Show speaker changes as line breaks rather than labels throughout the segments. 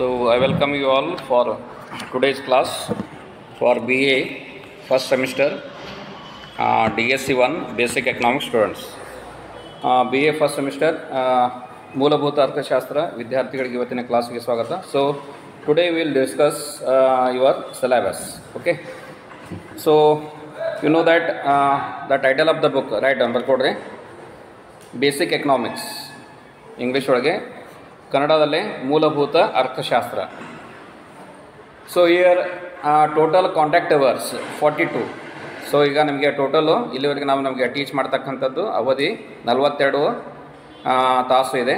So I welcome you all for today's class for BA first semester DSC 1 Basic Economics students. BA first semester ಮೂಲಭೂತ ಅರ್ಥಶಾಸ್ತ್ರ ವಿದ್ಯಾರ್ಥಿಗಳಿಗೆ ಇವತ್ತಿನ ಕ್ಲಾಸ್ಗೆ ಸ್ವಾಗತ. So today we will discuss your syllabus. Okay. So you know that the title of the book, right? ಬರ್ಕೊಡ್ರಿ Basic Economics. English ಒಳಗೆ ಕನ್ನಡದಲ್ಲೇ ಮೂಲಭೂತ ಅರ್ಥಶಾಸ್ತ್ರ. So here total contact hours 42. So ಈಗ ನಿಮಗೆ ಟೋಟಲು ಇಲ್ಲಿವರೆಗೆ ನಮಗೆ ಟೀಚ್ ಮಾಡ್ತಕ್ಕಂಥದ್ದು ಅವಧಿ 42 ತಾಸು ಇದೆ.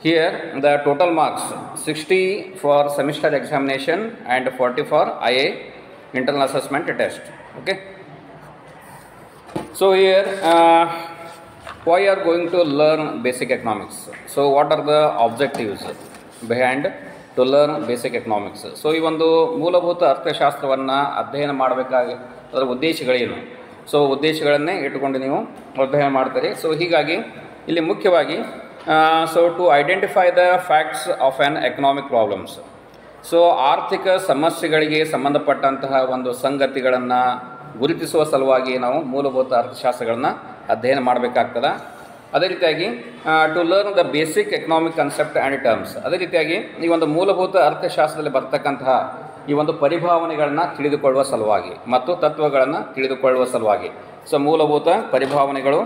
Here the total marks 60 for semester examination and 40 for IA internal assessment test. Okay. So here why you are going to learn basic economics? So what are the objectives behind to learn basic economics? So ಈ ಒಂದು ಮೂಲಭೂತ ಅರ್ಥಶಾಸ್ತ್ರವನ್ನು ಅಧ್ಯಯನ ಮಾಡಬೇಕಾಗಿ ಅದರ ಉದ್ದೇಶಗಳೇನು? So ಉದ್ದೇಶಗಳನ್ನೇ ಇಟ್ಟುಕೊಂಡು ನೀವು ಅಧ್ಯಯನ ಮಾಡ್ತೀರಿ. ಸೊ ಹೀಗಾಗಿ ಇಲ್ಲಿ ಮುಖ್ಯವಾಗಿ so to identify the facts of an economic problems. So ಆರ್ಥಿಕ ಸಮಸ್ಯೆಗಳಿಗೆ ಸಂಬಂಧಪಟ್ಟಂತಹ ಒಂದು ಸಂಗತಿಗಳನ್ನು ಗುರುತಿಸುವ ಸಲುವಾಗಿ ನಾವು ಮೂಲಭೂತ ಅರ್ಥಶಾಸ್ತ್ರಗಳನ್ನು ಅಧ್ಯಯನ ಮಾಡಬೇಕಾಗ್ತದೆ. ಅದೇ ರೀತಿಯಾಗಿ to learn the basic economic concept and terms. ಅದೇ ರೀತಿಯಾಗಿ ಈ ಒಂದು ಮೂಲಭೂತ ಅರ್ಥಶಾಸ್ತ್ರದಲ್ಲಿ ಬರ್ತಕ್ಕಂತಹ ಈ ಒಂದು ಪರಿಭಾವನೆಗಳನ್ನು ತಿಳಿದುಕೊಳ್ಳುವ ಸಲುವಾಗಿ ಮತ್ತು ತತ್ವಗಳನ್ನು ತಿಳಿದುಕೊಳ್ಳುವ ಸಲುವಾಗಿ. ಸೊ ಮೂಲಭೂತ ಪರಿಭಾವನೆಗಳು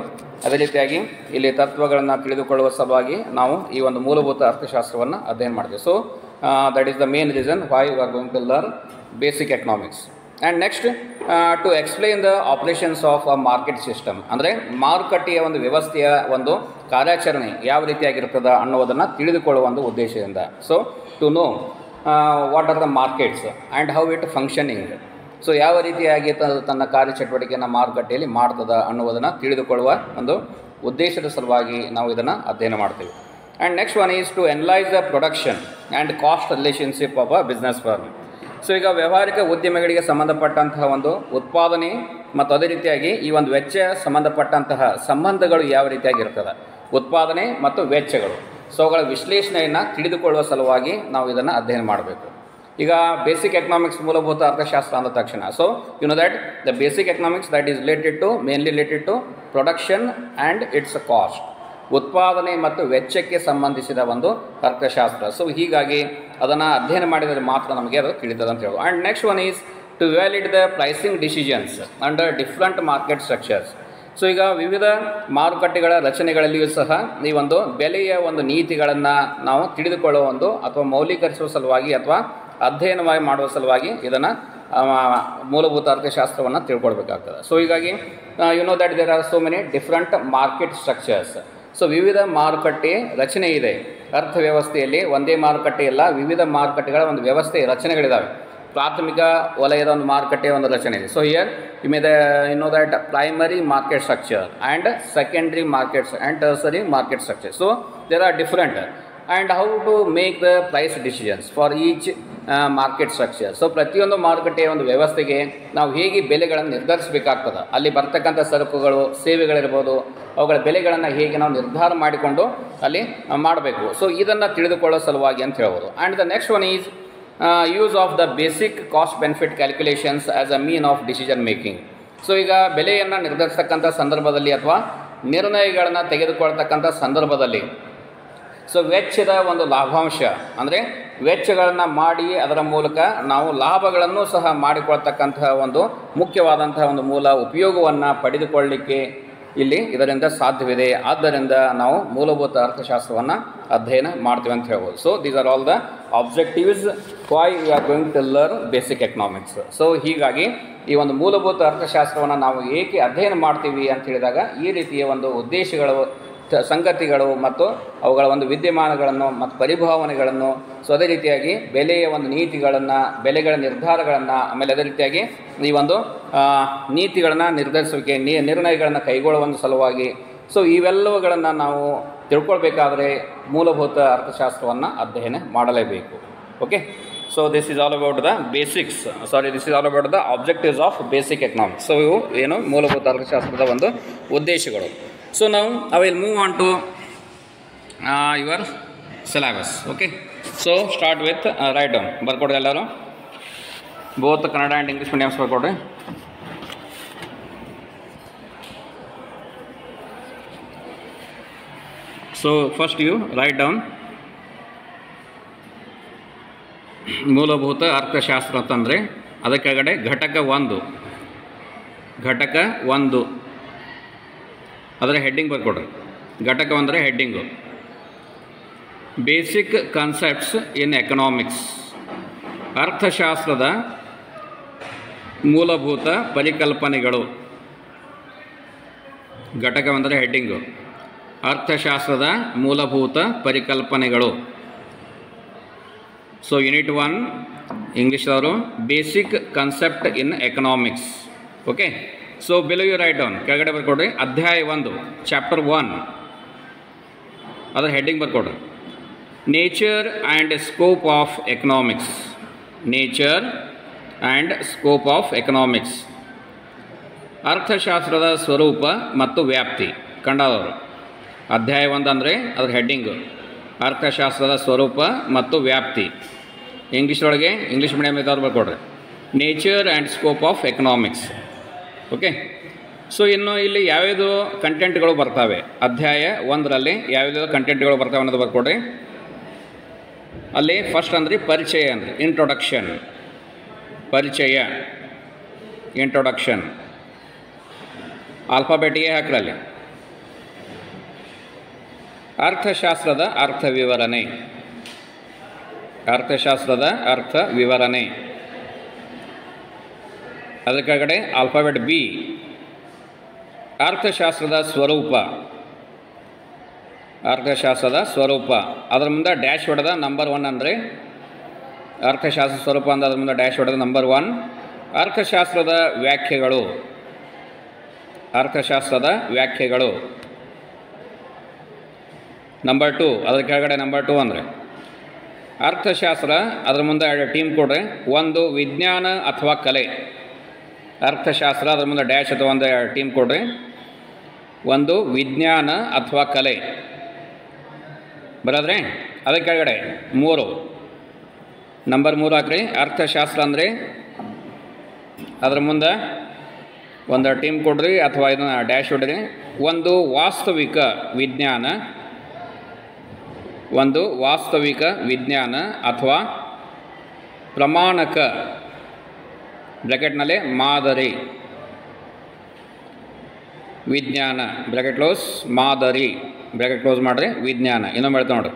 ಅದೇ ರೀತಿಯಾಗಿ ಇಲ್ಲಿ ತತ್ವಗಳನ್ನು ತಿಳಿದುಕೊಳ್ಳುವ ಸಲುವಾಗಿ ನಾವು ಈ ಒಂದು ಮೂಲಭೂತ ಅರ್ಥಶಾಸ್ತ್ರವನ್ನು ಅಧ್ಯಯನ ಮಾಡ್ತೀವಿ. So that is the main reason why you are going to learn basic economics. And next to explain the operations of a market system. ಅಂದರೆ ಮಾರುಕಟ್ಟೆಯ ಒಂದು ವ್ಯವಸ್ಥೆಯ ಒಂದು ಕಾರ್ಯಾಚರಣೆ ಯಾವ ರೀತಿಯಾಗಿರ್ತದೆ ಅನ್ನೋದನ್ನು ತಿಳಿದುಕೊಳ್ಳುವ ಒಂದು ಉದ್ದೇಶದಿಂದ. So to know what are the markets and how it functioning. So ಯಾವ ರೀತಿಯಾಗಿ ತನ್ನ ಕಾರ್ಯಚಟುವಟಿಕೆಯನ್ನು ಮಾರುಕಟ್ಟೆಯಲ್ಲಿ ಮಾಡ್ತದೆ ಅನ್ನುವುದನ್ನು ತಿಳಿದುಕೊಳ್ಳುವ ಒಂದು ಉದ್ದೇಶದ ಸಲುವಾಗಿ ನಾವು ಇದನ್ನು ಅಧ್ಯಯನ ಮಾಡ್ತೀವಿ. And next one is to analyse the production and cost relationship of a business firm. So ಈಗ ವ್ಯಾವಹಾರಿಕ ಉದ್ಯಮಗಳಿಗೆ ಸಂಬಂಧಪಟ್ಟಂತಹ ಒಂದು ಉತ್ಪಾದನೆ ಮತ್ತು ಅದೇ ರೀತಿಯಾಗಿ ಈ ಒಂದು ವೆಚ್ಚ ಸಂಬಂಧಪಟ್ಟಂತಹ ಸಂಬಂಧಗಳು ಯಾವ ರೀತಿಯಾಗಿರ್ತದೆ, ಉತ್ಪಾದನೆ ಮತ್ತು ವೆಚ್ಚಗಳು. ಸೊ ಅವುಗಳ ವಿಶ್ಲೇಷಣೆಯನ್ನು ತಿಳಿದುಕೊಳ್ಳುವ ಸಲುವಾಗಿ ನಾವು ಇದನ್ನು ಅಧ್ಯಯನ ಮಾಡಬೇಕು. ಈಗ ಬೇಸಿಕ್ ಎಕನಾಮಿಕ್ಸ್ ಮೂಲಭೂತ ಅರ್ಥಶಾಸ್ತ್ರ ಅಂದ ತಕ್ಷಣ so you know that the basic economics that is mainly related to production and its cost. ಉತ್ಪಾದನೆ ಮತ್ತು ವೆಚ್ಚಕ್ಕೆ ಸಂಬಂಧಿಸಿದ ಒಂದು ಅರ್ಥಶಾಸ್ತ್ರ. ಸೊ ಹೀಗಾಗಿ ಅದನ್ನು ಅಧ್ಯಯನ ಮಾಡಿದರೆ ಮಾತ್ರ ನಮಗೆ ಅದು ತಿಳಿತದೆ ಅಂತ ಹೇಳೋದು. And next one is to valid the pricing decisions under different market structures. So ಈಗ ವಿವಿಧ ಮಾರುಕಟ್ಟೆಗಳ ರಚನೆಗಳಲ್ಲಿಯೂ ಸಹ ಈ ಒಂದು ಬೆಲೆಯ ಒಂದು ನೀತಿಗಳನ್ನು ನಾವು ತಿಳಿದುಕೊಳ್ಳುವ ಒಂದು ಅಥವಾ ಮೌಲ್ಯೀಕರಿಸುವ ಸಲುವಾಗಿ ಅಥವಾ ಅಧ್ಯಯನವಾಗಿ ಮಾಡುವ ಸಲುವಾಗಿ ಇದನ್ನು ಮೂಲಭೂತ ಅರ್ಥಶಾಸ್ತ್ರವನ್ನು ತಿಳ್ಕೊಳ್ಬೇಕಾಗ್ತದೆ. ಸೊ ಹೀಗಾಗಿ you know that there are so many different market structures. So ವಿವಿಧ ಮಾರುಕಟ್ಟೆ ರಚನೆ ಇದೆ ಅರ್ಥವ್ಯವಸ್ಥೆಯಲ್ಲಿ. ಒಂದೇ ಮಾರುಕಟ್ಟೆಯಲ್ಲ, ವಿವಿಧ ಮಾರುಕಟ್ಟೆಗಳ ಒಂದು ವ್ಯವಸ್ಥೆ ರಚನೆಗಳಿದ್ದಾವೆ. ಪ್ರಾಥಮಿಕ ವಲಯದ ಒಂದು ಮಾರುಕಟ್ಟೆಯ ಒಂದು ರಚನೆ ಇದೆ. So here you know that primary market structure and secondary markets and tertiary market structure. So there are different and how to make the price decisions for each market structure. So ಪ್ರತಿಯೊಂದು ಮಾರುಕಟ್ಟೆಯ ಒಂದು ವ್ಯವಸ್ಥೆಗೆ ನಾವು ಹೇಗೆ ಬೆಲೆಗಳನ್ನು ನಿರ್ಧರಿಸಬೇಕಾಗ್ತದೆ, ಅಲ್ಲಿ ಬರ್ತಕ್ಕಂಥ ಸರಕುಗಳು ಸೇವೆಗಳಿರ್ಬೋದು ಅವುಗಳ ಬೆಲೆಗಳನ್ನು ಹೇಗೆ ನಾವು ನಿರ್ಧಾರ ಮಾಡಿಕೊಂಡು ಅಲ್ಲಿ ಮಾಡಬೇಕು. ಸೊ ಇದನ್ನು ತಿಳಿದುಕೊಳ್ಳೋ ಸಲುವಾಗಿ ಅಂತ ಹೇಳ್ಬೋದು. And the next one is use of the basic cost benefit calculations as a mean of decision making. So ಈಗ ಬೆಲೆಯನ್ನು ನಿರ್ಧರಿಸ್ತಕ್ಕಂಥ ಸಂದರ್ಭದಲ್ಲಿ ಅಥವಾ ನಿರ್ಣಯಗಳನ್ನು ತೆಗೆದುಕೊಳ್ತಕ್ಕಂಥ ಸಂದರ್ಭದಲ್ಲಿ ಸೊ ವೆಚ್ಚದ ಒಂದು ಲಾಭಾಂಶ ಅಂದರೆ ವೆಚ್ಚಗಳನ್ನು ಮಾಡಿ ಅದರ ಮೂಲಕ ನಾವು ಲಾಭಗಳನ್ನು ಸಹ ಮಾಡಿಕೊಳ್ತಕ್ಕಂತಹ ಒಂದು ಮುಖ್ಯವಾದಂತಹ ಒಂದು ಮೂಲ ಉಪಯೋಗವನ್ನು ಪಡೆದುಕೊಳ್ಳಲಿಕ್ಕೆ ಇಲ್ಲಿ ಇದರಿಂದ ಸಾಧ್ಯವಿದೆ. ಆದ್ದರಿಂದ ನಾವು ಮೂಲಭೂತ ಅರ್ಥಶಾಸ್ತ್ರವನ್ನು ಅಧ್ಯಯನ ಮಾಡ್ತೀವಿ ಅಂತ ಹೇಳ್ಬೋದು. So these are all the objectives why you are going to learn basic economics. So ಹೀಗಾಗಿ ಈ ಒಂದು ಮೂಲಭೂತ ಅರ್ಥಶಾಸ್ತ್ರವನ್ನು ನಾವು ಏಕೆ ಅಧ್ಯಯನ ಮಾಡ್ತೀವಿ ಅಂತ ಹೇಳಿದಾಗ ಈ ರೀತಿಯ ಒಂದು ಉದ್ದೇಶಗಳು ಸಂಗತಿಗಳು ಮತ್ತು ಅವುಗಳ ಒಂದು ವಿದ್ಯಮಾನಗಳನ್ನು ಮತ್ತು ಪರಿಭಾವನೆಗಳನ್ನು ಸೊ ಅದೇ ರೀತಿಯಾಗಿ ಬೆಲೆಯ ಒಂದು ನೀತಿಗಳನ್ನು, ಬೆಲೆಗಳ ನಿರ್ಧಾರಗಳನ್ನು, ಆಮೇಲೆ ಅದೇ ರೀತಿಯಾಗಿ ಈ ಒಂದು ನೀತಿಗಳನ್ನು ನಿರ್ಧರಿಸುವಿಕೆ, ನಿರ್ಣಯಗಳನ್ನು ಕೈಗೊಳ್ಳುವ ಒಂದು ಸಲುವಾಗಿ ಸೊ ಇವೆಲ್ಲವುಗಳನ್ನು ನಾವು ತಿಳ್ಕೊಳ್ಬೇಕಾದ್ರೆ ಮೂಲಭೂತ ಅರ್ಥಶಾಸ್ತ್ರವನ್ನು ಅಧ್ಯಯನ ಮಾಡಲೇಬೇಕು. Okay. So this is all about the basics this is all about the objectives of basic economics. So ಇವು ಏನು ಮೂಲಭೂತ ಅರ್ಥಶಾಸ್ತ್ರದ ಒಂದು ಉದ್ದೇಶಗಳು. So now I will move on to your syllabus. Okay. So start with write down ಬರ್ಕೊಡ್ರಿ ಎಲ್ಲರೂ both Kannada and English mediums ಬರ್ಕೊಡ್ರಿ. So first you write down ಮೂಲಭೂತ ಅರ್ಥಶಾಸ್ತ್ರ ಅಂತಂದರೆ ಅದಕ್ಕೆಗಡೆ ಘಟಕ ಒಂದು ಅದರ ಹೆಡ್ಡಿಂಗ್ ಬರ್ಕೊಡ್ರಿ. ಘಟಕ ಅಂದರೆ heading. Basic concepts in economics, ಅರ್ಥಶಾಸ್ತ್ರದ ಮೂಲಭೂತ ಪರಿಕಲ್ಪನೆಗಳು. ಘಟಕ ಅಂದರೆ ಹೆಡ್ಡಿಂಗು, ಅರ್ಥಶಾಸ್ತ್ರದ ಮೂಲಭೂತ ಪರಿಕಲ್ಪನೆಗಳು. ಸೊ ಯೂನಿಟ್ 1 ಇಂಗ್ಲೀಷ್ದವರು basic concept in economics. Okay, so below you write down ಕೆಳಗಡೆ ಬರ್ಕೊಡ್ರಿ ಅಧ್ಯಾಯ 1 ಚಾಪ್ಟರ್ 1 ಅದರ ಹೆಡ್ಡಿಂಗ್ ಬರ್ಕೊಡ್ರಿ nature and scope of economics. Nature and scope of economics, ಅರ್ಥಶಾಸ್ತ್ರದ ಸ್ವರೂಪ ಮತ್ತು ವ್ಯಾಪ್ತಿ. ಕಂಡಾದವರು ಅಧ್ಯಾಯ 1 ಅಂದರೆ ಅದರ ಹೆಡ್ಡಿಂಗು ಅರ್ಥಶಾಸ್ತ್ರದ ಸ್ವರೂಪ ಮತ್ತು ವ್ಯಾಪ್ತಿ. ಇಂಗ್ಲೀಷೊಳಗೆ ಇಂಗ್ಲೀಷ್ ಮೀಡಿಯಮ್ ಇದ್ದವ್ರು ಬರ್ಕೊಡ್ರಿ nature and scope of economics. Okay, so ಇನ್ನು ಇಲ್ಲಿ ಯಾವ್ಯಾವುದು ಕಂಟೆಂಟ್ಗಳು ಬರ್ತವೆ ಅಧ್ಯಾಯ 1ರಲ್ಲಿ ಯಾವ್ಯಾವ ಕಂಟೆಂಟ್ಗಳು ಬರ್ತವೆ ಅನ್ನೋದು ಬರ್ಕೊಡ್ರಿ. ಅಲ್ಲಿ ಫಸ್ಟ್ ಅಂದರೆ ಪರಿಚಯ ಅಂದರೆ ಇಂಟ್ರೊಡಕ್ಷನ್. ಪರಿಚಯ ಇಂಟ್ರೊಡಕ್ಷನ್ ಆಲ್ಫಾಬೆಟಿಗೆ ಹಾಕ್ರಲ್ಲಿ. ಅರ್ಥಶಾಸ್ತ್ರದ ಅರ್ಥ ವಿವರಣೆ. ಅರ್ಥಶಾಸ್ತ್ರದ ಅರ್ಥ ವಿವರಣೆ ಅದರ ಕೆಳಗಡೆ ಆಲ್ಫಾಬೆಟ್ ಬಿ ಅರ್ಥಶಾಸ್ತ್ರದ ಸ್ವರೂಪ. ಅರ್ಥಶಾಸ್ತ್ರದ ಸ್ವರೂಪ ಅದರ ಮುಂದೆ ಡ್ಯಾಶ್ ಹೊಡೆದ ನಂಬರ್ 1 ಅಂದರೆ ಅರ್ಥಶಾಸ್ತ್ರ ಸ್ವರೂಪ ಅಂದರೆ ಅದ್ರ ಮುಂದೆ ಡ್ಯಾಶ್ ಹೊಡೆದ ನಂಬರ್ 1. ಅರ್ಥಶಾಸ್ತ್ರದ ವ್ಯಾಖ್ಯೆಗಳು. ಅರ್ಥಶಾಸ್ತ್ರದ ವ್ಯಾಖ್ಯೆಗಳು ನಂಬರ್ 2 ಅದರ ಕೆಳಗಡೆ ನಂಬರ್ 2 ಅಂದರೆ ಅರ್ಥಶಾಸ್ತ್ರ ಅದರ ಮುಂದೆ ಟೀಮ್ ಕೊಡ್ರಿ. ಒಂದು ವಿಜ್ಞಾನ ಅಥವಾ ಕಲೆ. ಅರ್ಥಶಾಸ್ತ್ರ ಅದರ ಮುಂದೆ ಡ್ಯಾಶ್ ಅಥವಾ ಒಂದು ಟೀಮ್ ಕೊಡ್ರಿ. ಒಂದು ವಿಜ್ಞಾನ ಅಥವಾ ಕಲೆ ಬರೋದ್ರೆ ಅದರ ಕೆಳಗಡೆ 3 ನಂಬರ್ 3 ಹಾಕ್ರಿ. ಅರ್ಥಶಾಸ್ತ್ರ ಅಂದರೆ ಅದರ ಮುಂದೆ ಒಂದು ಟೀಮ್ ಕೊಡ್ರಿ ಅಥವಾ ಇದನ್ನು ಡ್ಯಾಶ್ ಹೊಡ್ರಿ. ಒಂದು ವಾಸ್ತವಿಕ ವಿಜ್ಞಾನ. ಒಂದು ವಾಸ್ತವಿಕ ವಿಜ್ಞಾನ ಅಥವಾ ಪ್ರಮಾಣಕ ಬ್ರ್ಯಾಕೆಟ್ನಲ್ಲಿ ಮಾದರಿ ವಿಜ್ಞಾನ ಬ್ರ್ಯಾಕೆಟ್ ಕ್ಲೋಸ್ ಮಾದರಿ ಬ್ರ್ಯಾಕೆಟ್ ಕ್ಲೋಸ್ ಮಾಡಿರಿ ವಿಜ್ಞಾನ. ಇನ್ನೊಮ್ಮೆ ಹೇಳ್ತಾ ನೋಡ್ರಿ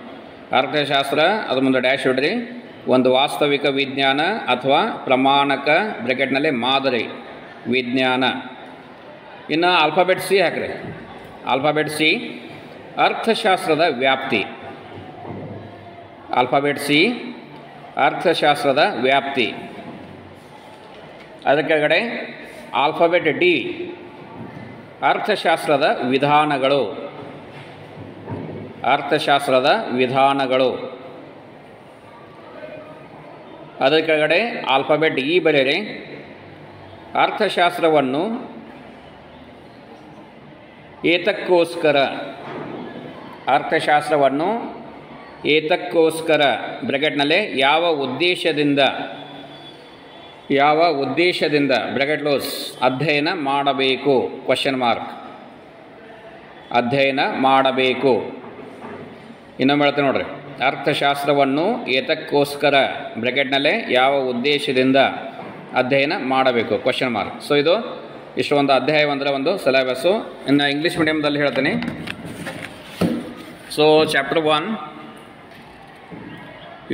ಅರ್ಥಶಾಸ್ತ್ರ ಅದ್ರ ಮುಂದೆ ಡ್ಯಾಶ್ ಹೊಡ್ರಿ. ಒಂದು ವಾಸ್ತವಿಕ ವಿಜ್ಞಾನ ಅಥವಾ ಪ್ರಮಾಣಕ ಬ್ರ್ಯಾಕೆಟ್ನಲ್ಲಿ ಮಾದರಿ ವಿಜ್ಞಾನ. ಇನ್ನು ಆಲ್ಫಾಬೆಟ್ ಸಿ ಹಾಕ್ರಿ. ಆಲ್ಫಾಬೆಟ್ ಸಿ ಅರ್ಥಶಾಸ್ತ್ರದ ವ್ಯಾಪ್ತಿ. ಆಲ್ಫಾಬೆಟ್ ಸಿ ಅರ್ಥಶಾಸ್ತ್ರದ ವ್ಯಾಪ್ತಿ. ಅದರ ಕೆಳಗಡೆ ಆಲ್ಫಾಬೆಟ್ ಡಿ ಅರ್ಥಶಾಸ್ತ್ರದ ವಿಧಾನಗಳು. ಅರ್ಥಶಾಸ್ತ್ರದ ವಿಧಾನಗಳು. ಅದರ ಕೆಳಗಡೆ ಆಲ್ಫಾಬೆಟ್ ಇ ಬರೆಯಿರಿ. ಅರ್ಥಶಾಸ್ತ್ರವನ್ನು ಏತಕ್ಕೋಸ್ಕರ. ಅರ್ಥಶಾಸ್ತ್ರವನ್ನು ಏತಕ್ಕೋಸ್ಕರ ಬ್ರ್ಯಾಕೆಟ್ನಲ್ಲಿ ಯಾವ ಉದ್ದೇಶದಿಂದ ಬ್ರ್ಯಾಕೆಟ್ ಕ್ಲೋಸ್ ಅಧ್ಯಯನ ಮಾಡಬೇಕು ಕ್ವಶನ್ ಮಾರ್ಕ್. ಅಧ್ಯಯನ ಮಾಡಬೇಕು. ಇನ್ನೊಮ್ಮೆ ಹೇಳ್ತೀನಿ ನೋಡ್ರಿ ಅರ್ಥಶಾಸ್ತ್ರವನ್ನು ಏತಕ್ಕೋಸ್ಕರ ಬ್ರ್ಯಾಕೆಟ್ನಲ್ಲೇ ಯಾವ ಉದ್ದೇಶದಿಂದ ಅಧ್ಯಯನ ಮಾಡಬೇಕು ಕ್ವಶನ್ ಮಾರ್ಕ್. ಸೊ ಇದು ಇಷ್ಟು ಒಂದು ಅಧ್ಯಾಯ ಅಂದರೆ ಒಂದು ಸಿಲೆಬಸ್ಸು. ಇನ್ನು ಇಂಗ್ಲೀಷ್ ಮೀಡಿಯಮ್ದಲ್ಲಿ ಹೇಳ್ತೀನಿ. So chapter 1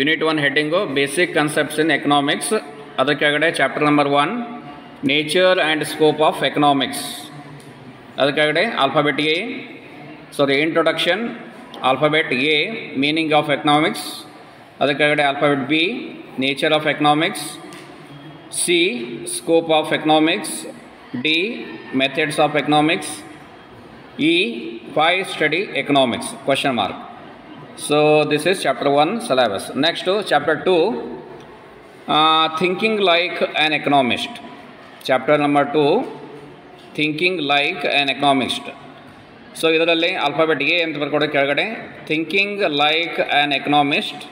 unit 1 heading basic concepts in economics. ಅದರ ಕೆಳಗಡೆ chapter number 1 nature and scope of economics. ಅದರ ಕೆಳಗಡೆ alphabet A introduction. Alphabet A meaning of economics. ಅದರ ಕೆಳಗಡೆ alphabet B nature of economics. C scope of economics. D methods of economics. E why study economics question mark. So this is chapter 1 syllabus. Next to chapter 2 thinking like an economist. Chapter number 2 thinking like an economist. So ಇದರಲ್ಲಿ alphabet A ಅಂತ ಬರ್ಕೊಡೋ ಕೆಳಗಡೆ thinking like an economist.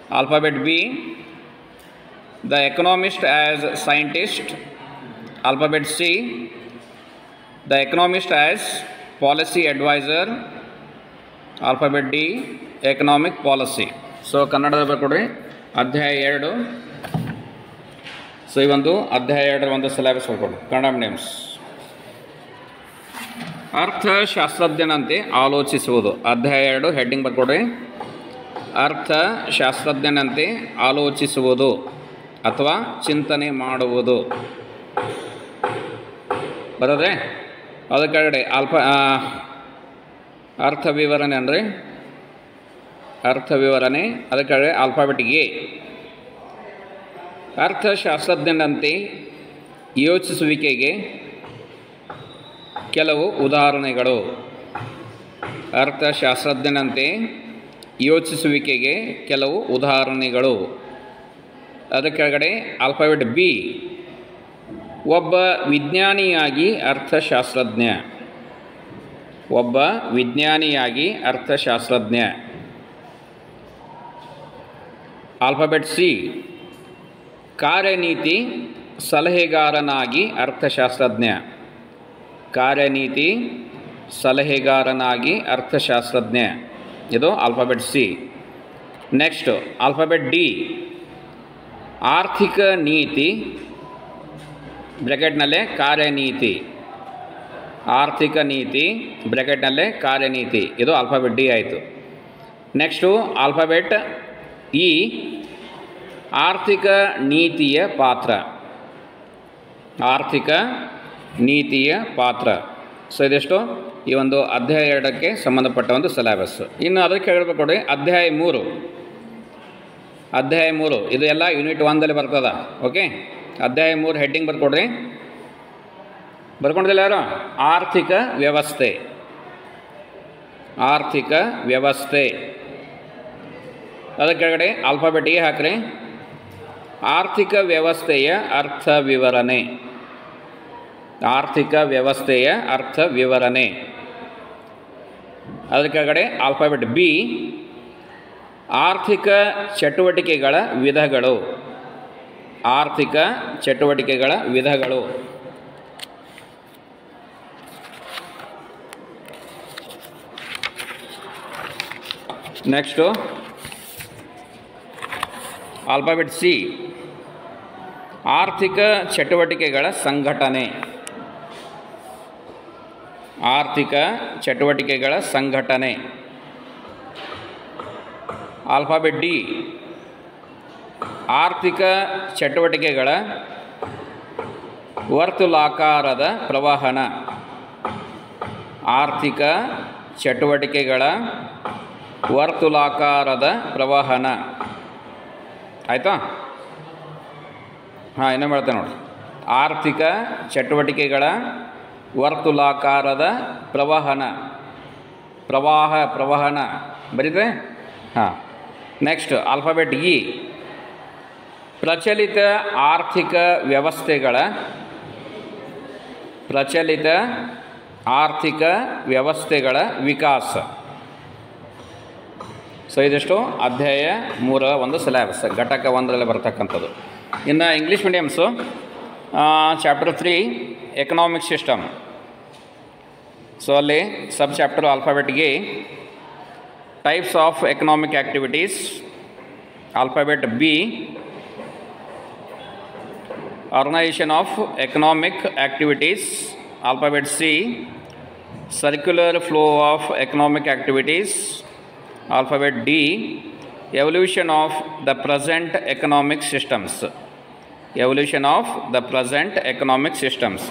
Alphabet B, the economist as scientist. Alphabet C, the economist as policy advisor. Alphabet D, economic policy. So ಕನ್ನಡದ ಬರ್ಕೊಡ್ರಿ ಅಧ್ಯಾಯ 2. So ಈ ಒಂದು ಅಧ್ಯಾಯ 2ರ ಒಂದು syllabus ಬರ್ಕೊಡ್ರಿ Kannada names. ಅರ್ಥಶಾಸ್ತ್ರಜ್ಞನಂತೆ ಆಲೋಚಿಸುವುದು. ಅಧ್ಯಾಯ 2 ಹೆಡ್ಡಿಂಗ್ ಬರ್ಕೊಡ್ರಿ ಅರ್ಥಶಾಸ್ತ್ರಜ್ಞನಂತೆ ಆಲೋಚಿಸುವುದು ಅಥವಾ ಚಿಂತನೆ ಮಾಡುವುದು. ಬರೋದ್ರೆ ಅದ್ರ ಕೆಳಗಡೆ ಅರ್ಥ ವಿವರಣೆ ಅಂದರೆ ಅರ್ಥ ವಿವರಣೆ, ಅದರ ಕೆಳಗಡೆ ಆಲ್ಫಾಬೆಟ್ ಎ. ಅರ್ಥಶಾಸ್ತ್ರಜ್ಞನಂತೆ ಯೋಚಿಸುವಿಕೆಗೆ ಕೆಲವು ಉದಾಹರಣೆಗಳು. ಅರ್ಥಶಾಸ್ತ್ರಜ್ಞನಂತೆ ಯೋಚಿಸುವಿಕೆಗೆ ಕೆಲವು ಉದಾಹರಣೆಗಳು. ಅದರ ಕೆಳಗಡೆ ಆಲ್ಫಾಬೆಟ್ ಬಿ, ಒಬ್ಬ ವಿಜ್ಞಾನಿಯಾಗಿ ಅರ್ಥಶಾಸ್ತ್ರಜ್ಞ. ಒಬ್ಬ ವಿಜ್ಞಾನಿಯಾಗಿ ಅರ್ಥಶಾಸ್ತ್ರಜ್ಞ. Alphabet C, ಕಾರ್ಯನೀತಿ ಸಲಹೆಗಾರನಾಗಿ ಅರ್ಥಶಾಸ್ತ್ರಜ್ಞ. ಕಾರ್ಯನೀತಿ ಸಲಹೆಗಾರನಾಗಿ ಅರ್ಥಶಾಸ್ತ್ರಜ್ಞ. ಇದು alphabet C. Next alphabet D, ಆರ್ಥಿಕ ನೀತಿ ಬ್ರ್ಯಾಕೆಟ್ನಲ್ಲೇ ಕಾರ್ಯನೀತಿ. ಆರ್ಥಿಕ ನೀತಿ ಬ್ರ್ಯಾಕೆಟ್ನಲ್ಲೇ ಕಾರ್ಯನೀತಿ. ಇದು ಆಲ್ಫಾಬೆಟ್ ಡಿ ಆಯಿತು. ನೆಕ್ಸ್ಟು ಆಲ್ಫಾಬೆಟ್ ಇ, ಆರ್ಥಿಕ ನೀತಿಯ ಪಾತ್ರ. ಆರ್ಥಿಕ ನೀತಿಯ ಪಾತ್ರ. ಸೊ ಇದೆಷ್ಟು ಈ ಒಂದು ಅಧ್ಯಾಯ 2ಕ್ಕೆ ಸಂಬಂಧಪಟ್ಟ ಒಂದು ಸಿಲೆಬಸ್. ಇನ್ನು ಅದಕ್ಕೆ ಹೇಳಬೇಕು ನೋಡಿ ಅಧ್ಯಾಯ 3. ಅಧ್ಯಾಯ 3 ಇದು ಎಲ್ಲ ಯೂನಿಟ್ 1ದಲ್ಲಿ ಬರ್ತದ. ಓಕೆ, ಅಧ್ಯಾಯ 3 ಹೆಡ್ಡಿಂಗ್ ಬರ್ಕೊಡ್ರಿ. ಬರ್ಕೊಂಡಿಲ್ಲ ಯಾರು? ಆರ್ಥಿಕ ವ್ಯವಸ್ಥೆ. ಆರ್ಥಿಕ ವ್ಯವಸ್ಥೆ. ಅದರ ಕೆಳಗಡೆ ಆಲ್ಫಾಬೆಟ್ ಎ ಹಾಕ್ರಿ. ಆರ್ಥಿಕ ವ್ಯವಸ್ಥೆಯ ಅರ್ಥ ವಿವರಣೆ. ಆರ್ಥಿಕ ವ್ಯವಸ್ಥೆಯ ಅರ್ಥ ವಿವರಣೆ. ಅದರ ಕೆಳಗಡೆ ಆಲ್ಫಾಬೆಟ್ ಬಿ, ಆರ್ಥಿಕ ಚಟುವಟಿಕೆಗಳ ವಿಧಗಳು. ಆರ್ಥಿಕ ಚಟುವಟಿಕೆಗಳ ವಿಧಗಳು. ನೆಕ್ಸ್ಟು ಆಲ್ಫಾಬೆಟ್ ಸಿ, ಆರ್ಥಿಕ ಚಟುವಟಿಕೆಗಳ ಸಂಘಟನೆ. ಆರ್ಥಿಕ ಚಟುವಟಿಕೆಗಳ ಸಂಘಟನೆ. ಆಲ್ಫಾಬೆಟ್ ಡಿ, ಆರ್ಥಿಕ ಚಟುವಟಿಕೆಗಳ ವರ್ತುಲಾಕಾರದ ಪ್ರವಹನ. ಆರ್ಥಿಕ ಚಟುವಟಿಕೆಗಳ ವರ್ತುಲಾಕಾರದ ಪ್ರವಹನ. ಆಯಿತಾ? ಹಾಂ, ಇನ್ನೂ ಹೇಳ್ತೇನೆ ನೋಡಿ. ಆರ್ಥಿಕ ಚಟುವಟಿಕೆಗಳ ವರ್ತುಲಾಕಾರದ ಪ್ರವಹನ. ಪ್ರವಹನ ಬರೀತೆ. ಹಾಂ. ನೆಕ್ಸ್ಟ್ ಆಲ್ಫಾಬೆಟ್ ಇ, ಪ್ರಚಲಿತ ಆರ್ಥಿಕ ವ್ಯವಸ್ಥೆಗಳ. ಪ್ರಚಲಿತ ಆರ್ಥಿಕ ವ್ಯವಸ್ಥೆಗಳ ವಿಕಾಸ. ಸೊ ಇದಿಷ್ಟು ಅಧ್ಯಾಯ 3ರ ಒಂದು ಸಿಲೆಬಸ್, ಘಟಕ 1ರಲ್ಲಿ ಬರ್ತಕ್ಕಂಥದ್ದು. ಇನ್ನು English mediums chapter 3 economic system. So ಅಲ್ಲಿ ಸಬ್ ಚಾಪ್ಟರ್ ಆಲ್ಫಾಬೆಟ್ಗೆ types of economic activities. Alphabet B, organisation of economic activities. Alphabet C, circular flow of economic activities. Alphabet D, evolution of the present economic systems. Evolution of the present economic systems.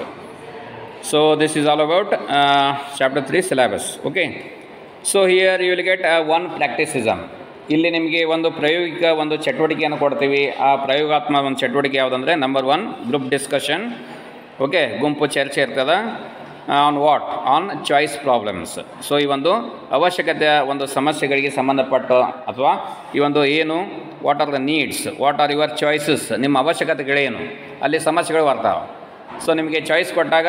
So this is all about chapter 3 syllabus. Okay. So here you will get one practicism. ಇಲ್ಲಿ ನಿಮಗೆ ಒಂದು ಪ್ರಾಯೋಗಿಕ ಒಂದು ಚಟುವಟಿಕೆಯನ್ನು ಕೊಡ್ತೀವಿ. ಆ ಪ್ರಯೋಗಾತ್ಮಕ ಒಂದು ಚಟುವಟಿಕೆ ಯಾವುದಂದರೆ ನಂಬರ್ 1 ಗ್ರೂಪ್ ಡಿಸ್ಕಷನ್. ಓಕೆ, ಗುಂಪು ಚರ್ಚೆ ಇರ್ತದೆ. On what? On choice problems. So ಈ ಒಂದು ಅವಶ್ಯಕತೆಯ ಒಂದು ಸಮಸ್ಯೆಗಳಿಗೆ ಸಂಬಂಧಪಟ್ಟು ಅಥವಾ ಈ ಒಂದು ಏನು what are the needs, what are your choices, ನಿಮ್ಮ ಅವಶ್ಯಕತೆಗಳೇನು, ಅಲ್ಲಿ ಸಮಸ್ಯೆಗಳು ಬರ್ತಾವೆ. ಸೊ ನಿಮಗೆ ಚಾಯ್ಸ್ ಕೊಟ್ಟಾಗ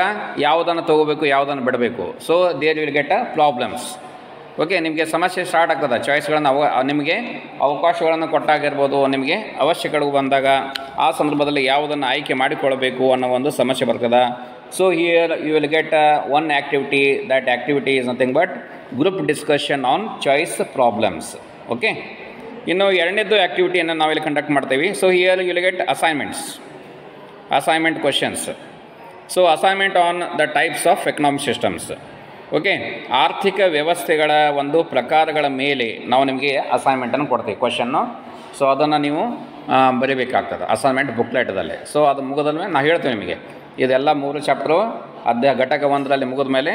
ಯಾವುದನ್ನು ತೊಗೋಬೇಕು, ಯಾವುದನ್ನು ಬಿಡಬೇಕು. So there will get a problems. Okay, ನಿಮಗೆ ಸಮಸ್ಯೆ ಸ್ಟಾರ್ಟ್ ಆಗ್ತದೆ. ಚಾಯ್ಸ್ಗಳನ್ನು ನಿಮಗೆ ಅವಕಾಶಗಳನ್ನು ಕೊಟ್ಟಾಗಿರ್ಬೋದು, ನಿಮಗೆ ಅವಶ್ಯಕಗಳು ಬಂದಾಗ ಆ ಸಂದರ್ಭದಲ್ಲಿ ಯಾವುದನ್ನು ಆಯ್ಕೆ ಮಾಡಿಕೊಳ್ಳಬೇಕು ಅನ್ನೋ ಒಂದು ಸಮಸ್ಯೆ ಬರ್ತದೆ. So here you will get one activity. That activity is nothing but group discussion on choice problems. Okay, ಇನ್ನು ಎರಡನೇದು ಆ್ಯಕ್ಟಿವಿಟಿಯನ್ನು ನಾವಿಲ್ಲಿ ಕಂಡಕ್ಟ್ ಮಾಡ್ತೀವಿ. So here you will get assignment questions. So assignment on the types of economic systems. Okay, ಆರ್ಥಿಕ ವ್ಯವಸ್ಥೆಗಳ ಒಂದು ಪ್ರಕಾರಗಳ ಮೇಲೆ ನಾವು ನಿಮಗೆ ಅಸೈನ್ಮೆಂಟನ್ನು ಕೊಡ್ತೀವಿ, ಕ್ವಶನ್ನು. ಸೊ ಅದನ್ನು ನೀವು ಬರೀಬೇಕಾಗ್ತದೆ ಅಸೈನ್ಮೆಂಟ್ ಬುಕ್ಲೆಟ್ದಲ್ಲಿ. ಸೊ ಅದು ಮುಗಿದ ಮೇಲೆ ನಾವು ಹೇಳ್ತೀವಿ ನಿಮಗೆ ಇದೆಲ್ಲ 3 ಚಾಪ್ಟರು ಘಟಕ 1ರಲ್ಲಿ ಮುಗಿದ ಮೇಲೆ.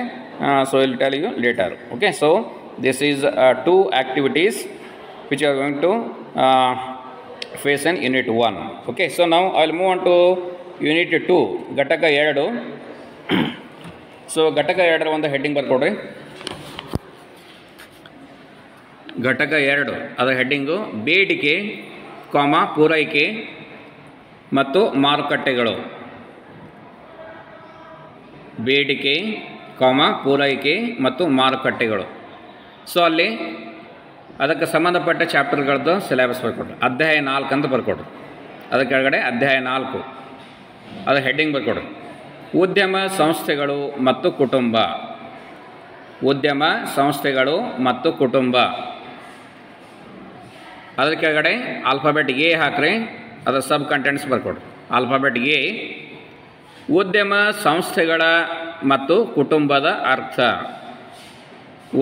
So will tell you later. Okay, so this is 2 activities which are going to face in unit 1. Okay, so ನಾವು I will move on to unit 2, ಘಟಕ 2. ಸೊ ಘಟಕ 2ರ ಒಂದು ಹೆಡ್ಡಿಂಗ್ ಬರ್ಕೊಡ್ರಿ. ಘಟಕ 2 ಅದರ ಹೆಡ್ಡಿಂಗು ಬೇಡಿಕೆ, ಪೂರೈಕೆ ಮತ್ತು ಮಾರುಕಟ್ಟೆಗಳು. ಬೇಡಿಕೆ, ಪೂರೈಕೆ ಮತ್ತು ಮಾರುಕಟ್ಟೆಗಳು. ಸೊ ಅಲ್ಲಿ ಅದಕ್ಕೆ ಸಂಬಂಧಪಟ್ಟ ಚಾಪ್ಟರ್ಗಳದ್ದು ಸಿಲೆಬಸ್ ಬರ್ಕೊಡ್ರಿ. ಅಧ್ಯಾಯ 4 ಅಂತ ಬರ್ಕೊಡ್ರಿ. ಅದರ ಕೆಳಗಡೆ ಅಧ್ಯಾಯ 4 ಅದರ ಹೆಡ್ಡಿಂಗ್ ಬರ್ಕೊಡ್ರಿ. ಉದ್ಯಮ ಸಂಸ್ಥೆಗಳು ಮತ್ತು ಕುಟುಂಬ. ಉದ್ಯಮ ಸಂಸ್ಥೆಗಳು ಮತ್ತು ಕುಟುಂಬ. ಅದರ ಕೆಳಗಡೆ ಆಲ್ಫಾಬೆಟ್ ಎ ಹಾಕ್ರಿ. ಅದರ ಸಬ್ ಕಂಟೆಂಟ್ಸ್ ಬರ್ಕೊಡ್ರಿ. ಆಲ್ಫಾಬೆಟ್ ಎ, ಉದ್ಯಮ ಸಂಸ್ಥೆಗಳ ಮತ್ತು ಕುಟುಂಬದ ಅರ್ಥ.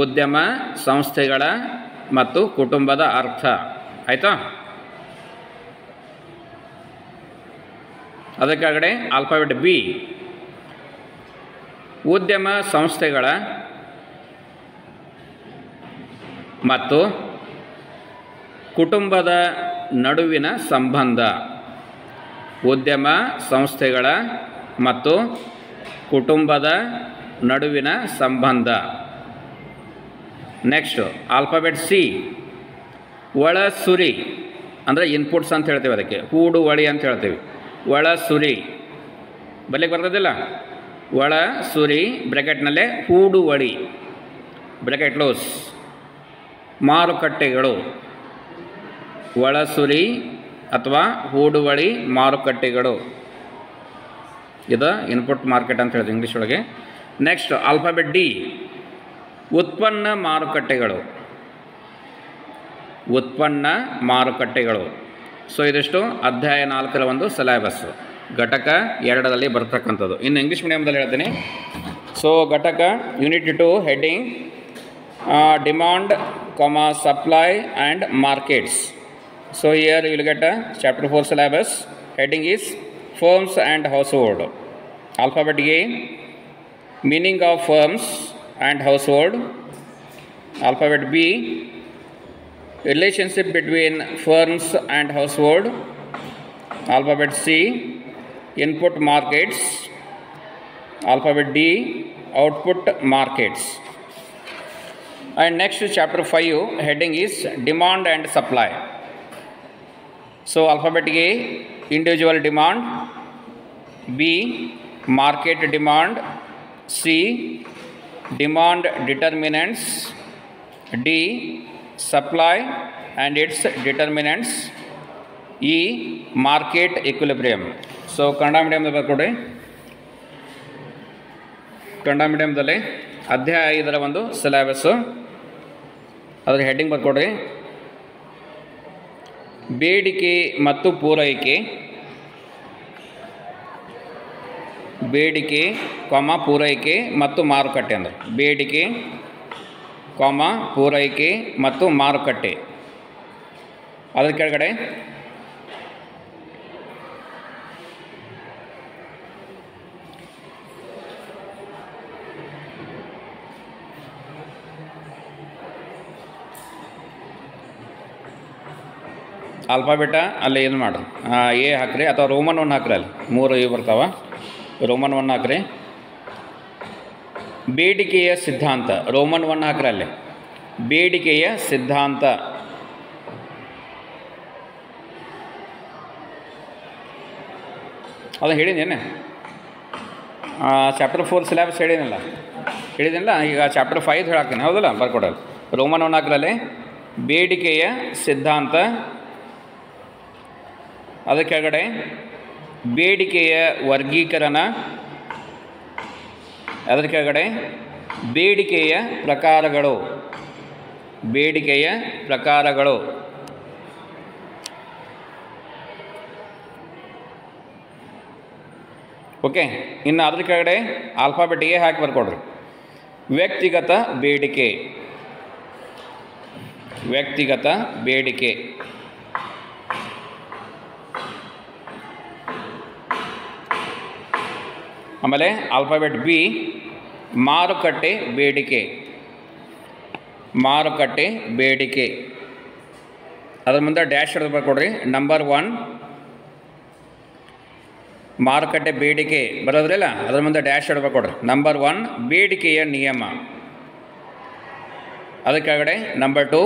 ಉದ್ಯಮ ಸಂಸ್ಥೆಗಳ ಮತ್ತು ಕುಟುಂಬದ ಅರ್ಥ. ಆಯಿತಾ? ಅದರ ಕೆಳಗಡೆ ಆಲ್ಫಾಬೆಟ್ ಬಿ, ಉದ್ಯಮ ಸಂಸ್ಥೆಗಳ ಮತ್ತು ಕುಟುಂಬದ ನಡುವಿನ ಸಂಬಂಧ. ಉದ್ಯಮ ಸಂಸ್ಥೆಗಳ ಮತ್ತು ಕುಟುಂಬದ ನಡುವಿನ ಸಂಬಂಧ. ನೆಕ್ಸ್ಟ್ ಆಲ್ಫಾಬೆಟ್ ಸಿ, ಒಳಸುರಿ ಅಂದರೆ ಇನ್ಪುಟ್ಸ್ ಅಂತ ಹೇಳ್ತೀವಿ. ಅದಕ್ಕೆ ಹೂಡುವಳಿ ಅಂತ ಹೇಳ್ತೀವಿ. ಒಳಸುರಿ ಬರಲಿಕ್ಕೆ ಬರ್ತದಿಲ್ಲ. ಒಳಸುರಿ ಬ್ರ್ಯಾಕೆಟ್ನಲ್ಲೇ ಹೂಡುವಳಿ, ಬ್ರ್ಯಾಕೆಟ್ ಕ್ಲೋಸ್. ಮಾರುಕಟ್ಟೆಗಳು. ಒಳಸುರಿ ಅಥವಾ ಹೂಡುವಳಿ ಮಾರುಕಟ್ಟೆಗಳು. ಇದು ಇನ್ಪುಟ್ ಮಾರ್ಕೆಟ್ ಅಂತ ಹೇಳ್ತೀವಿ ಇಂಗ್ಲೀಷ್ ಒಳಗೆ. ನೆಕ್ಸ್ಟ್ ಆಲ್ಫಾಬೆಟ್ ಡಿ, ಉತ್ಪನ್ನ ಮಾರುಕಟ್ಟೆಗಳು. ಉತ್ಪನ್ನ ಮಾರುಕಟ್ಟೆಗಳು. ಸೊ ಇದಿಷ್ಟು ಅಧ್ಯಾಯ 4ರ ಒಂದು ಸಿಲೆಬಸ್ಸು, ಘಟಕ 2ರಲ್ಲಿ ಬರ್ತಕ್ಕಂಥದ್ದು. ಇನ್ನು ಇಂಗ್ಲೀಷ್ ಮೀಡಿಯಮ್ದಲ್ಲಿ ಹೇಳ್ತೀನಿ. ಸೊ ಘಟಕ unit 2 heading demand, supply and markets. So here you will get chapter 4 syllabus. Heading is firms and household. Alphabet A, meaning of firms and household. Alphabet B, relationship between firms and household. Alphabet C, input markets. Alphabet D, output markets. And next chapter 5 heading is demand and supply. So alphabet A, individual demand. B, market demand. C, demand determinants. D, supply and its determinants. E, market equilibrium. So Kannada ಮೀಡಿಯಮ್ದಲ್ಲಿ ಬರ್ಕೊಡಿ. ಕನ್ನಡ ಮೀಡಿಯಮ್ದಲ್ಲಿ ಅಧ್ಯಾಯ 5ರ ಒಂದು syllabus, ಅದರ heading ಬರ್ಕೊಡ್ರಿ. ಬೇಡಿಕೆ ಮತ್ತು ಪೂರೈಕೆ. ಬೇಡಿಕೆ, ಪೂರೈಕೆ ಮತ್ತು ಮಾರುಕಟ್ಟೆ. ಅಂದರೆ ಬೇಡಿಕೆ, ಪೂರೈಕೆ ಮತ್ತು ಮಾರುಕಟ್ಟೆ. ಅದರ ಕೆಳಗಡೆ ಆಲ್ಫಾಬೆಟ ಅಲ್ಲಿ ಏನು ಮಾಡಿ ಎ ಹಾಕ್ರಿ, ಅಥವಾ ರೋಮನ್ 1 ಹಾಕ್ರಿ. ಅಲ್ಲಿ 3 ಇವು ಬರ್ತಾವೆ. ರೋಮನ್ 1 ಹಾಕ್ರಿ. ಬೇಡಿಕೆಯ ಸಿದ್ಧಾಂತ, ರೋಮನ್ 1 ಹಾಕ್ರಿ. ಅಲ್ಲಿ ಬೇಡಿಕೆಯ ಸಿದ್ಧಾಂತ. ಅದು ಹೇಳಿದ್ದೇನೆ, ಚಾಪ್ಟರ್ 4 ಸಿಲೆಬಸ್ ಹೇಳಿದಿಲ್ಲ. ಈಗ ಚಾಪ್ಟರ್ 5 ಹೇಳಾಕ್ತೀನಿ, ಹೌದಲ್ಲ? ಬರ್ಕೊಡಲ್ಲ. ರೋಮನ್ 4ರಲ್ಲಿ ಬೇಡಿಕೆಯ ಸಿದ್ಧಾಂತ, ಅದರ ಕೆಳಗಡೆ ಬೇಡಿಕೆಯ ವರ್ಗೀಕರಣ, ಅದರ ಕೆಳಗಡೆ ಬೇಡಿಕೆಯ ಪ್ರಕಾರಗಳು, ಬೇಡಿಕೆಯ ಪ್ರಕಾರಗಳು. ಓಕೆ, ಇನ್ನು ಅದ್ರ ಕೆಳಗಡೆ ಆಲ್ಫಾಬೆಟ್ ಎ ಹಾಕಿ ಬರ್ಕೊಡ್ರಿ. ವ್ಯಕ್ತಿಗತ ಬೇಡಿಕೆ, ವ್ಯಕ್ತಿಗತ ಬೇಡಿಕೆ. ಆಮೇಲೆ ಆಲ್ಫಾಬೆಟ್ ಬಿ ಮಾರುಕಟ್ಟೆ ಬೇಡಿಕೆ, ಮಾರುಕಟ್ಟೆ ಬೇಡಿಕೆ. ಅದ್ರ ಮುಂದೆ ಡ್ಯಾಶ್ ಹಿಡಿದು ಬರ್ಕೊಡ್ರಿ. ನಂಬರ್ 1 ಮಾರುಕಟ್ಟೆ ಬೇಡಿಕೆ ಬರೋದ್ರಲ್ಲ, ಅದ್ರ ಮುಂದೆ ಡ್ಯಾಶ್ ಹಿಡಿದು ಬರ್ಕೊಡ್ರಿ. ನಂಬರ್ 1 ಬೇಡಿಕೆಯ ನಿಯಮ, ಅದರ ಕೆಳಗಡೆ ನಂಬರ್ 2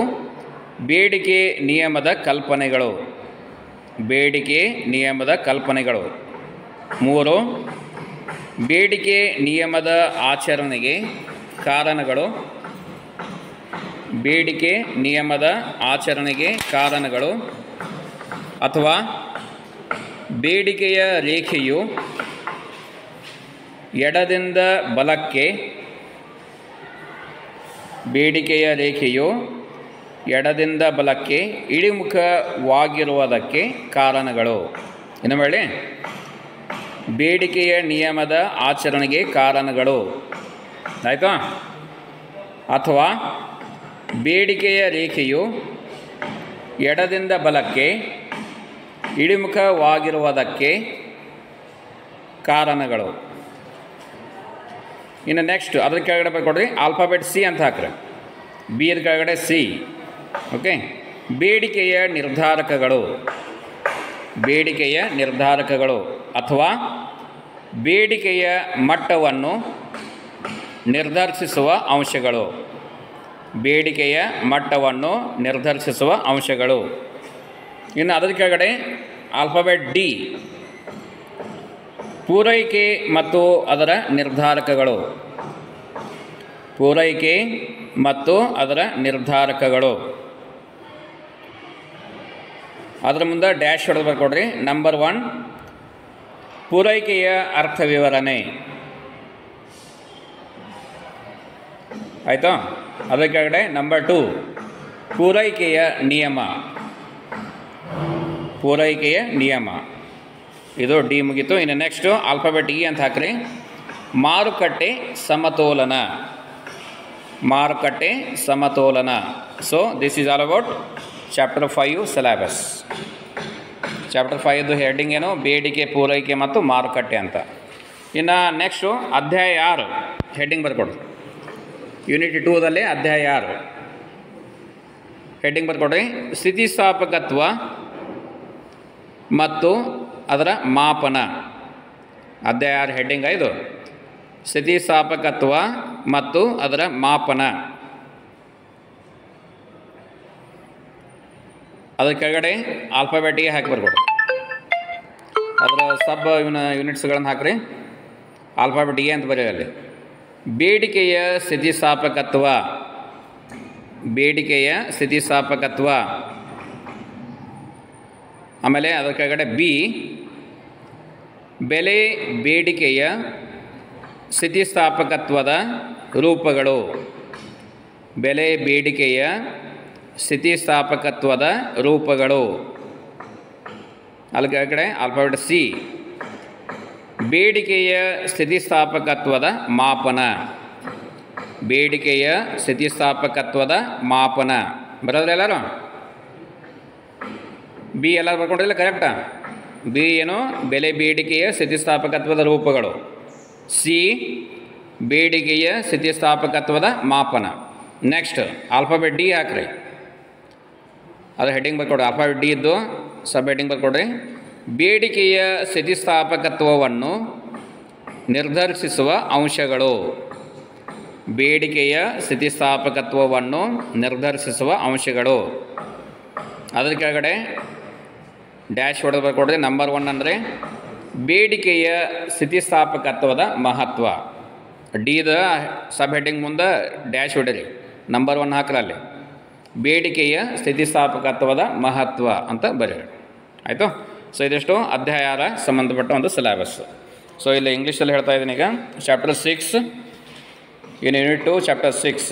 ಬೇಡಿಕೆ ನಿಯಮದ ಕಲ್ಪನೆಗಳು, ಬೇಡಿಕೆ ನಿಯಮದ ಕಲ್ಪನೆಗಳು. 3 ಬೇಡಿಕೆ ನಿಯಮದ ಆಚರಣೆಗೆ ಕಾರಣಗಳು, ಬೇಡಿಕೆ ನಿಯಮದ ಆಚರಣೆಗೆ ಕಾರಣಗಳು, ಅಥವಾ ಬೇಡಿಕೆಯ ರೇಖೆಯು ಎಡದಿಂದ ಬಲಕ್ಕೆ, ಬೇಡಿಕೆಯ ರೇಖೆಯು ಎಡದಿಂದ ಬಲಕ್ಕೆ ಇಳಿಮುಖವಾಗಿರುವುದಕ್ಕೆ ಕಾರಣಗಳು. ಇನ್ನು ಮೇಲೆ ಬೇಡಿಕೆಯ ನಿಯಮದ ಆಚರಣೆಗೆ ಕಾರಣಗಳು, ಆಯಿತಾ? ಅಥವಾ ಬೇಡಿಕೆಯ ರೇಖೆಯು ಎಡದಿಂದ ಬಲಕ್ಕೆ ಇಳಿಮುಖವಾಗಿರುವುದಕ್ಕೆ ಕಾರಣಗಳು. ಇನ್ನು ನೆಕ್ಸ್ಟ್ ಅದ್ರ ಕೆಳಗಡೆ ಬರ್ಕೊಡ್ರಿ. ಆಲ್ಫಾಬೆಟ್ ಸಿ ಅಂತ ಹಾಕ್ರಿ. ಬಿ ಅದ್ರ ಕೆಳಗಡೆ ಸಿ. ಓಕೆ, ಬೇಡಿಕೆಯ ನಿರ್ಧಾರಕಗಳು, ಬೇಡಿಕೆಯ ನಿರ್ಧಾರಕಗಳು ಅಥವಾ ಬೇಡಿಕೆಯ ಮಟ್ಟವನ್ನು ನಿರ್ಧರಿಸುವ ಅಂಶಗಳು, ಬೇಡಿಕೆಯ ಮಟ್ಟವನ್ನು ನಿರ್ಧರಿಸುವ ಅಂಶಗಳು. ಇನ್ನು ಅದರ ಕೆಳಗಡೆ ಆಲ್ಫಾಬೆಟ್ ಡಿ ಪೂರೈಕೆ ಮತ್ತು ಅದರ ನಿರ್ಧಾರಕಗಳು, ಪೂರೈಕೆ ಮತ್ತು ಅದರ ನಿರ್ಧಾರಕಗಳು. ಅದರ ಮುಂದೆ ಡ್ಯಾಶ್ ಹೊಡೆದು ಬರ್ಕೊಡ್ರಿ. ನಂಬರ್ 1 ಪೂರೈಕೆಯ ಅರ್ಥ ವಿವರಣೆ, ಆಯಿತಾ? ಅದರ ಕೆಳಗಡೆ ನಂಬರ್ 2 ಪೂರೈಕೆಯ ನಿಯಮ, ಪೂರೈಕೆಯ ನಿಯಮ. ಇದು ಡಿ ಮುಗೀತು. ಇನ್ನು ನೆಕ್ಸ್ಟು ಆಲ್ಫಾಬೆಟ್ ಇ ಅಂತ ಹಾಕ್ರಿ. ಮಾರುಕಟ್ಟೆ ಸಮತೋಲನ, ಮಾರುಕಟ್ಟೆ ಸಮತೋಲನ. So this is all about chapter 5 syllabus. Chapter 5 heading ಏನು? ಬೇಡಿಕೆ, ಪೂರೈಕೆ ಮತ್ತು ಮಾರುಕಟ್ಟೆ ಅಂತ. ಇನ್ನು ನೆಕ್ಸ್ಟು ಅಧ್ಯಾಯ 6 ಹೆಡ್ಡಿಂಗ್ ಬರ್ಕೊಡ್ರಿ. ಯೂನಿಟ್ 2ದಲ್ಲಿ ಅಧ್ಯಾಯ 6 ಹೆಡ್ಡಿಂಗ್ ಬರ್ಕೊಡ್ರಿ. ಸ್ಥಿತಿಸ್ಥಾಪಕತ್ವ ಮತ್ತು ಅದರ ಮಾಪನ. ಅಧ್ಯಾಯ 6 ಹೆಡ್ಡಿಂಗ್ ಇದು ಸ್ಥಿತಿಸ್ಥಾಪಕತ್ವ ಮತ್ತು ಅದರ ಮಾಪನ. ಅದರ ಕೆಳಗಡೆ ಆಲ್ಫಾಬೆಟ್ ಎ ಹಾಕಿ ಬರ್ಕೊಡ್ರಿ. ಅದರ ಸಬ್ ಯೂನಿಟ್ಸ್ಗಳನ್ನು ಹಾಕ್ರಿ. ಆಲ್ಫಾಬೆಟ್ ಎ ಅಂತ ಬರೆಯಲ್ಲಿ ಬೇಡಿಕೆಯ ಸ್ಥಿತಿಸ್ಥಾಪಕತ್ವ, ಬೇಡಿಕೆಯ ಸ್ಥಿತಿಸ್ಥಾಪಕತ್ವ. ಆಮೇಲೆ ಅದರ ಕೆಳಗಡೆ ಬಿ ಬೆಲೆ ಬೇಡಿಕೆಯ ಸ್ಥಿತಿಸ್ಥಾಪಕತ್ವದ ರೂಪಗಳು, ಬೆಲೆ ಬೇಡಿಕೆಯ ಸ್ಥಿತಿಸ್ಥಾಪಕತ್ವದ ರೂಪಗಳು. ಅಲ್ಲಿ ಕೆಳಗಡೆ ಆಲ್ಫಾಬೆಟ್ ಸಿ ಬೇಡಿಕೆಯ ಸ್ಥಿತಿಸ್ಥಾಪಕತ್ವದ ಮಾಪನ, ಬೇಡಿಕೆಯ ಸ್ಥಿತಿಸ್ಥಾಪಕತ್ವದ ಮಾಪನ. ಬರೋದ್ರೆ ಎಲ್ಲರೂ ಬಿ ಎಲ್ಲರೂ ಬರ್ಕೊಂಡಿಲ್ಲ ಕರೆಕ್ಟಾ? ಬಿ ಏನು? ಬೆಲೆ ಬೇಡಿಕೆಯ ಸ್ಥಿತಿಸ್ಥಾಪಕತ್ವದ ರೂಪಗಳು. ಸಿ ಬೇಡಿಕೆಯ ಸ್ಥಿತಿಸ್ಥಾಪಕತ್ವದ ಮಾಪನ. ನೆಕ್ಸ್ಟ್ ಆಲ್ಫಾಬೆಟ್ ಡಿ ಹಾಕ್ರಿ. ಅದು ಹೆಡ್ಡಿಂಗ್ ಬರ್ಕೊಡ್ರಿ. ಆಲ್ಫಾಬೆಟ್ ಡಿ ಇದ್ದು ಸಬ್ ಹೆಡ್ಡಿಂಗ್ ಬರ್ಕೊಡ್ರಿ. ಬೇಡಿಕೆಯ ಸ್ಥಿತಿಸ್ಥಾಪಕತ್ವವನ್ನು ನಿರ್ಧರಿಸುವ ಅಂಶಗಳು, ಬೇಡಿಕೆಯ ಸ್ಥಿತಿಸ್ಥಾಪಕತ್ವವನ್ನು ನಿರ್ಧರಿಸುವ ಅಂಶಗಳು. ಅದರ ಕೆಳಗಡೆ ಡ್ಯಾಶ್ ಹೊಡೆದು ಬರ್ಕೊಡ್ರಿ. ನಂಬರ್ 1 ಅಂದರೆ ಬೇಡಿಕೆಯ ಸ್ಥಿತಿಸ್ಥಾಪಕತ್ವದ ಮಹತ್ವ. ಡಿದ ಸಬ್ ಹೆಡ್ಡಿಂಗ್ ಮುಂದೆ ಡ್ಯಾಶ್ ಹೊಡಿರಿ. ನಂಬರ್ 1 ಹಾಕ್ರಲ್ಲಿ ಬೇಡಿಕೆಯ ಸ್ಥಿತಿಸ್ಥಾಪಕತ್ವದ ಮಹತ್ವ ಅಂತ ಬರೆಯಿರಿ. ಆಯಿತು. ಸೊ ಇದೆಷ್ಟು ಅಧ್ಯಾಯ ಸಂಬಂಧಪಟ್ಟ ಒಂದು ಸಿಲೆಬಸ್. ಸೊ ಇಲ್ಲಿ ಇಂಗ್ಲೀಷಲ್ಲಿ ಹೇಳ್ತಾ ಇದ್ದೀನಿ ಈಗ. Chapter 6 in Unit 2, Chapter 6,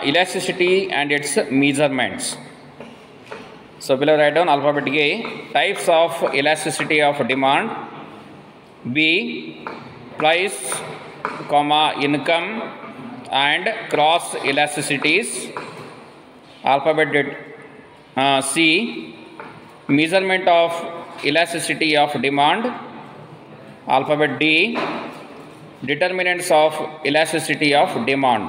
elasticity and its measurements. So below write down alphabet A, types of elasticity of demand. B, price, income and cross elasticities. Alphabet C, measurement of elasticity of demand. Alphabet D, determinants of elasticity of demand.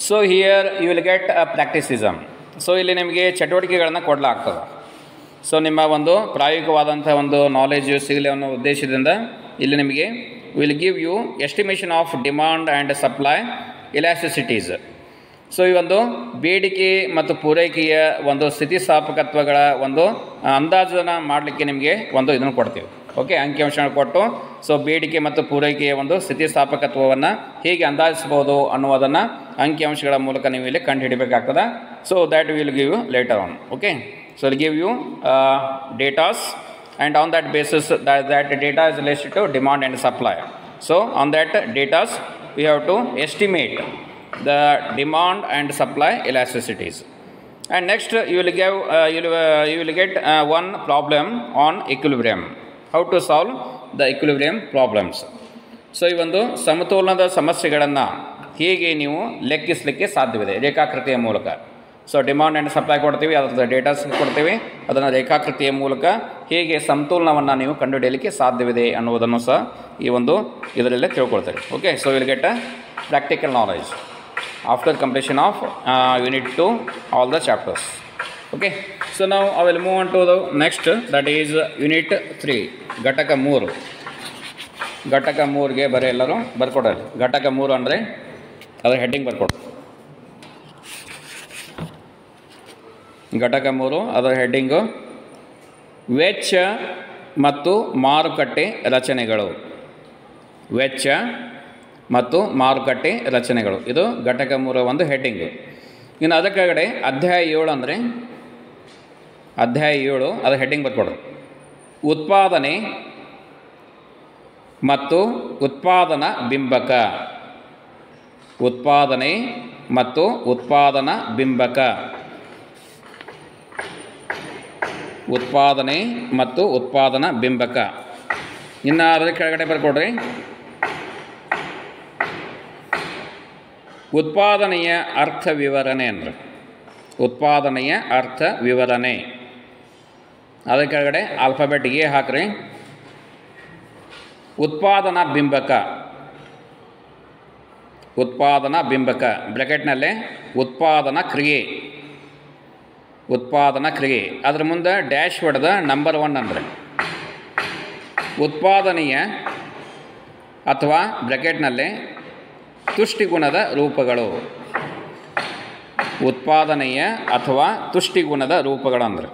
So here you will get a practicism. So ಇಲ್ಲಿ ನಿಮಗೆ ಚಟುವಟಿಕೆಗಳನ್ನು ಕೊಡಲಾಗ್ತದೆ. So ನಿಮ್ಮ ಒಂದು ಪ್ರಾಯೋಗಿಕವಾದಂಥ ಒಂದು knowledge ಸಿಗಲಿ ಅನ್ನೋ ಉದ್ದೇಶದಿಂದ ಇಲ್ಲಿ ನಿಮಗೆ will give you estimation of demand and supply elasticities. So ಈ ಒಂದು ಬೇಡಿಕೆ ಮತ್ತು ಪೂರೈಕೆಯ ಒಂದು ಸ್ಥಿತಿಸ್ಥಾಪಕತ್ವಗಳ ಒಂದು ಅಂದಾಜನ್ನು ಮಾಡಲಿಕ್ಕೆ ನಿಮಗೆ ಒಂದು ಇದನ್ನು ಕೊಡ್ತೀವಿ. ಓಕೆ, ಅಂಕಿಅಂಶಗಳನ್ನು ಕೊಟ್ಟು ಸೊ ಬೇಡಿಕೆ ಮತ್ತು ಪೂರೈಕೆಯ ಒಂದು ಸ್ಥಿತಿಸ್ಥಾಪಕತ್ವವನ್ನು ಹೇಗೆ ಅಂದಾಜಿಸ್ಬೋದು ಅನ್ನುವುದನ್ನು ಅಂಕಿಅಂಶಗಳ ಮೂಲಕ ನೀವು ಇಲ್ಲಿ ಕಂಡುಹಿಡಬೇಕಾಗ್ತದೆ. So that will give you later on. Okay, so will give you datas and on that basis that data is related to demand and supply. So on that datas we have to estimate the demand and supply elasticities. And next you will get one problem on equilibrium. How to solve the equilibrium problems. So ಈ ಒಂದು ಸಮತೋಲನದ ಸಮಸ್ಯೆಗಳನ್ನು ಹೇಗೆ ನೀವು ಲೆಕ್ಕಿಸಲಿಕ್ಕೆ ಸಾಧ್ಯವಿದೆ ರೇಖಾಕೃತಿಯ ಮೂಲಕ. So demand and supply ಕೊಡ್ತೀವಿ, ಅದರ ಡೇಟಾಸ್ ಕೊಡ್ತೀವಿ, ಅದನ್ನು ರೇಖಾಕೃತಿಯ ಮೂಲಕ ಹೇಗೆ ಸಮತೋಲನವನ್ನು ನೀವು ಕಂಡುಹಿಡಿಯಲಿಕ್ಕೆ ಸಾಧ್ಯವಿದೆ ಅನ್ನುವುದನ್ನು ಸಹ ಈ ಒಂದು ಇದರಲ್ಲೇ ತಿಳ್ಕೊಳ್ತೀರಿ. Okay, so will get a practical knowledge after completion of Unit 2 all the chapters. Okay, so now I will move on to the next, that is Unit 3, ಘಟಕ 3. ಘಟಕ 3ಗೆ ಬರೀ ಎಲ್ಲರೂ ಬರ್ಕೊಡ್ರಿ. ಘಟಕ 3 ಅಂದರೆ ಅದರ ಹೆಡ್ಡಿಂಗ್ ಬರ್ಕೊಡ್ರಿ. ಘಟಕ 3 ಅದರ ಹೆಡ್ಡಿಂಗು ವೆಚ್ಚ ಮತ್ತು ಮಾರುಕಟ್ಟೆ ರಚನೆಗಳು. ವೆಚ್ಚ ಮತ್ತು ಮಾರುಕಟ್ಟೆ ರಚನೆಗಳು, ಇದು ಘಟಕ 3 ಒಂದು ಹೆಡ್ಡಿಂಗು. ಇನ್ನು ಅದಕ್ಕಾಗಡೆ ಅಧ್ಯಾಯ 7 ಅಂದರೆ ಅಧ್ಯಾಯ 7 ಅದರ ಹೆಡ್ಡಿಂಗ್ ಬರ್ಕೊಡ್ರಿ. ಉತ್ಪಾದನೆ ಮತ್ತು ಉತ್ಪಾದನಾ ಬಿಂಬಕ. ಉತ್ಪಾದನೆ ಮತ್ತು ಉತ್ಪಾದನಾ ಬಿಂಬಕ. ಉತ್ಪಾದನೆ ಮತ್ತು ಉತ್ಪಾದನಾ ಬಿಂಬಕ. ಇನ್ನು ಅದರ ಕೆಳಗಡೆ ಬರ್ಕೊಡ್ರಿ ಉತ್ಪಾದನೆಯ ಅರ್ಥ ವಿವರಣೆ ಅಂದರೆ ಉತ್ಪಾದನೆಯ ಅರ್ಥ ವಿವರಣೆ. ಅದರ ಕೆಳಗಡೆ ಆಲ್ಫಾಬೆಟ್ ಎ ಹಾಕ್ರಿ. ಉತ್ಪಾದನಾ ಬಿಂಬಕ. ಉತ್ಪಾದನಾ ಬಿಂಬಕ ಬ್ರ್ಯಾಕೆಟ್ನಲ್ಲೇ ಉತ್ಪಾದನಾ ಕ್ರಿಯೆ. ಉತ್ಪಾದನಾ ಕ್ರಿಯೆ ಅದರ ಮುಂದೆ ಡ್ಯಾಶ್ ಹೊಡೆದ ನಂಬರ್ 1 ಅಂದರೆ ಉತ್ಪಾದನೆಯ ಅಥವಾ ಬ್ರ್ಯಾಕೆಟ್ನಲ್ಲೇ ತುಷ್ಟಿಗುಣದ ರೂಪಗಳು. ಉತ್ಪಾದನೆಯ ಅಥವಾ ತುಷ್ಟಿಗುಣದ ರೂಪಗಳು ಅಂದರೆ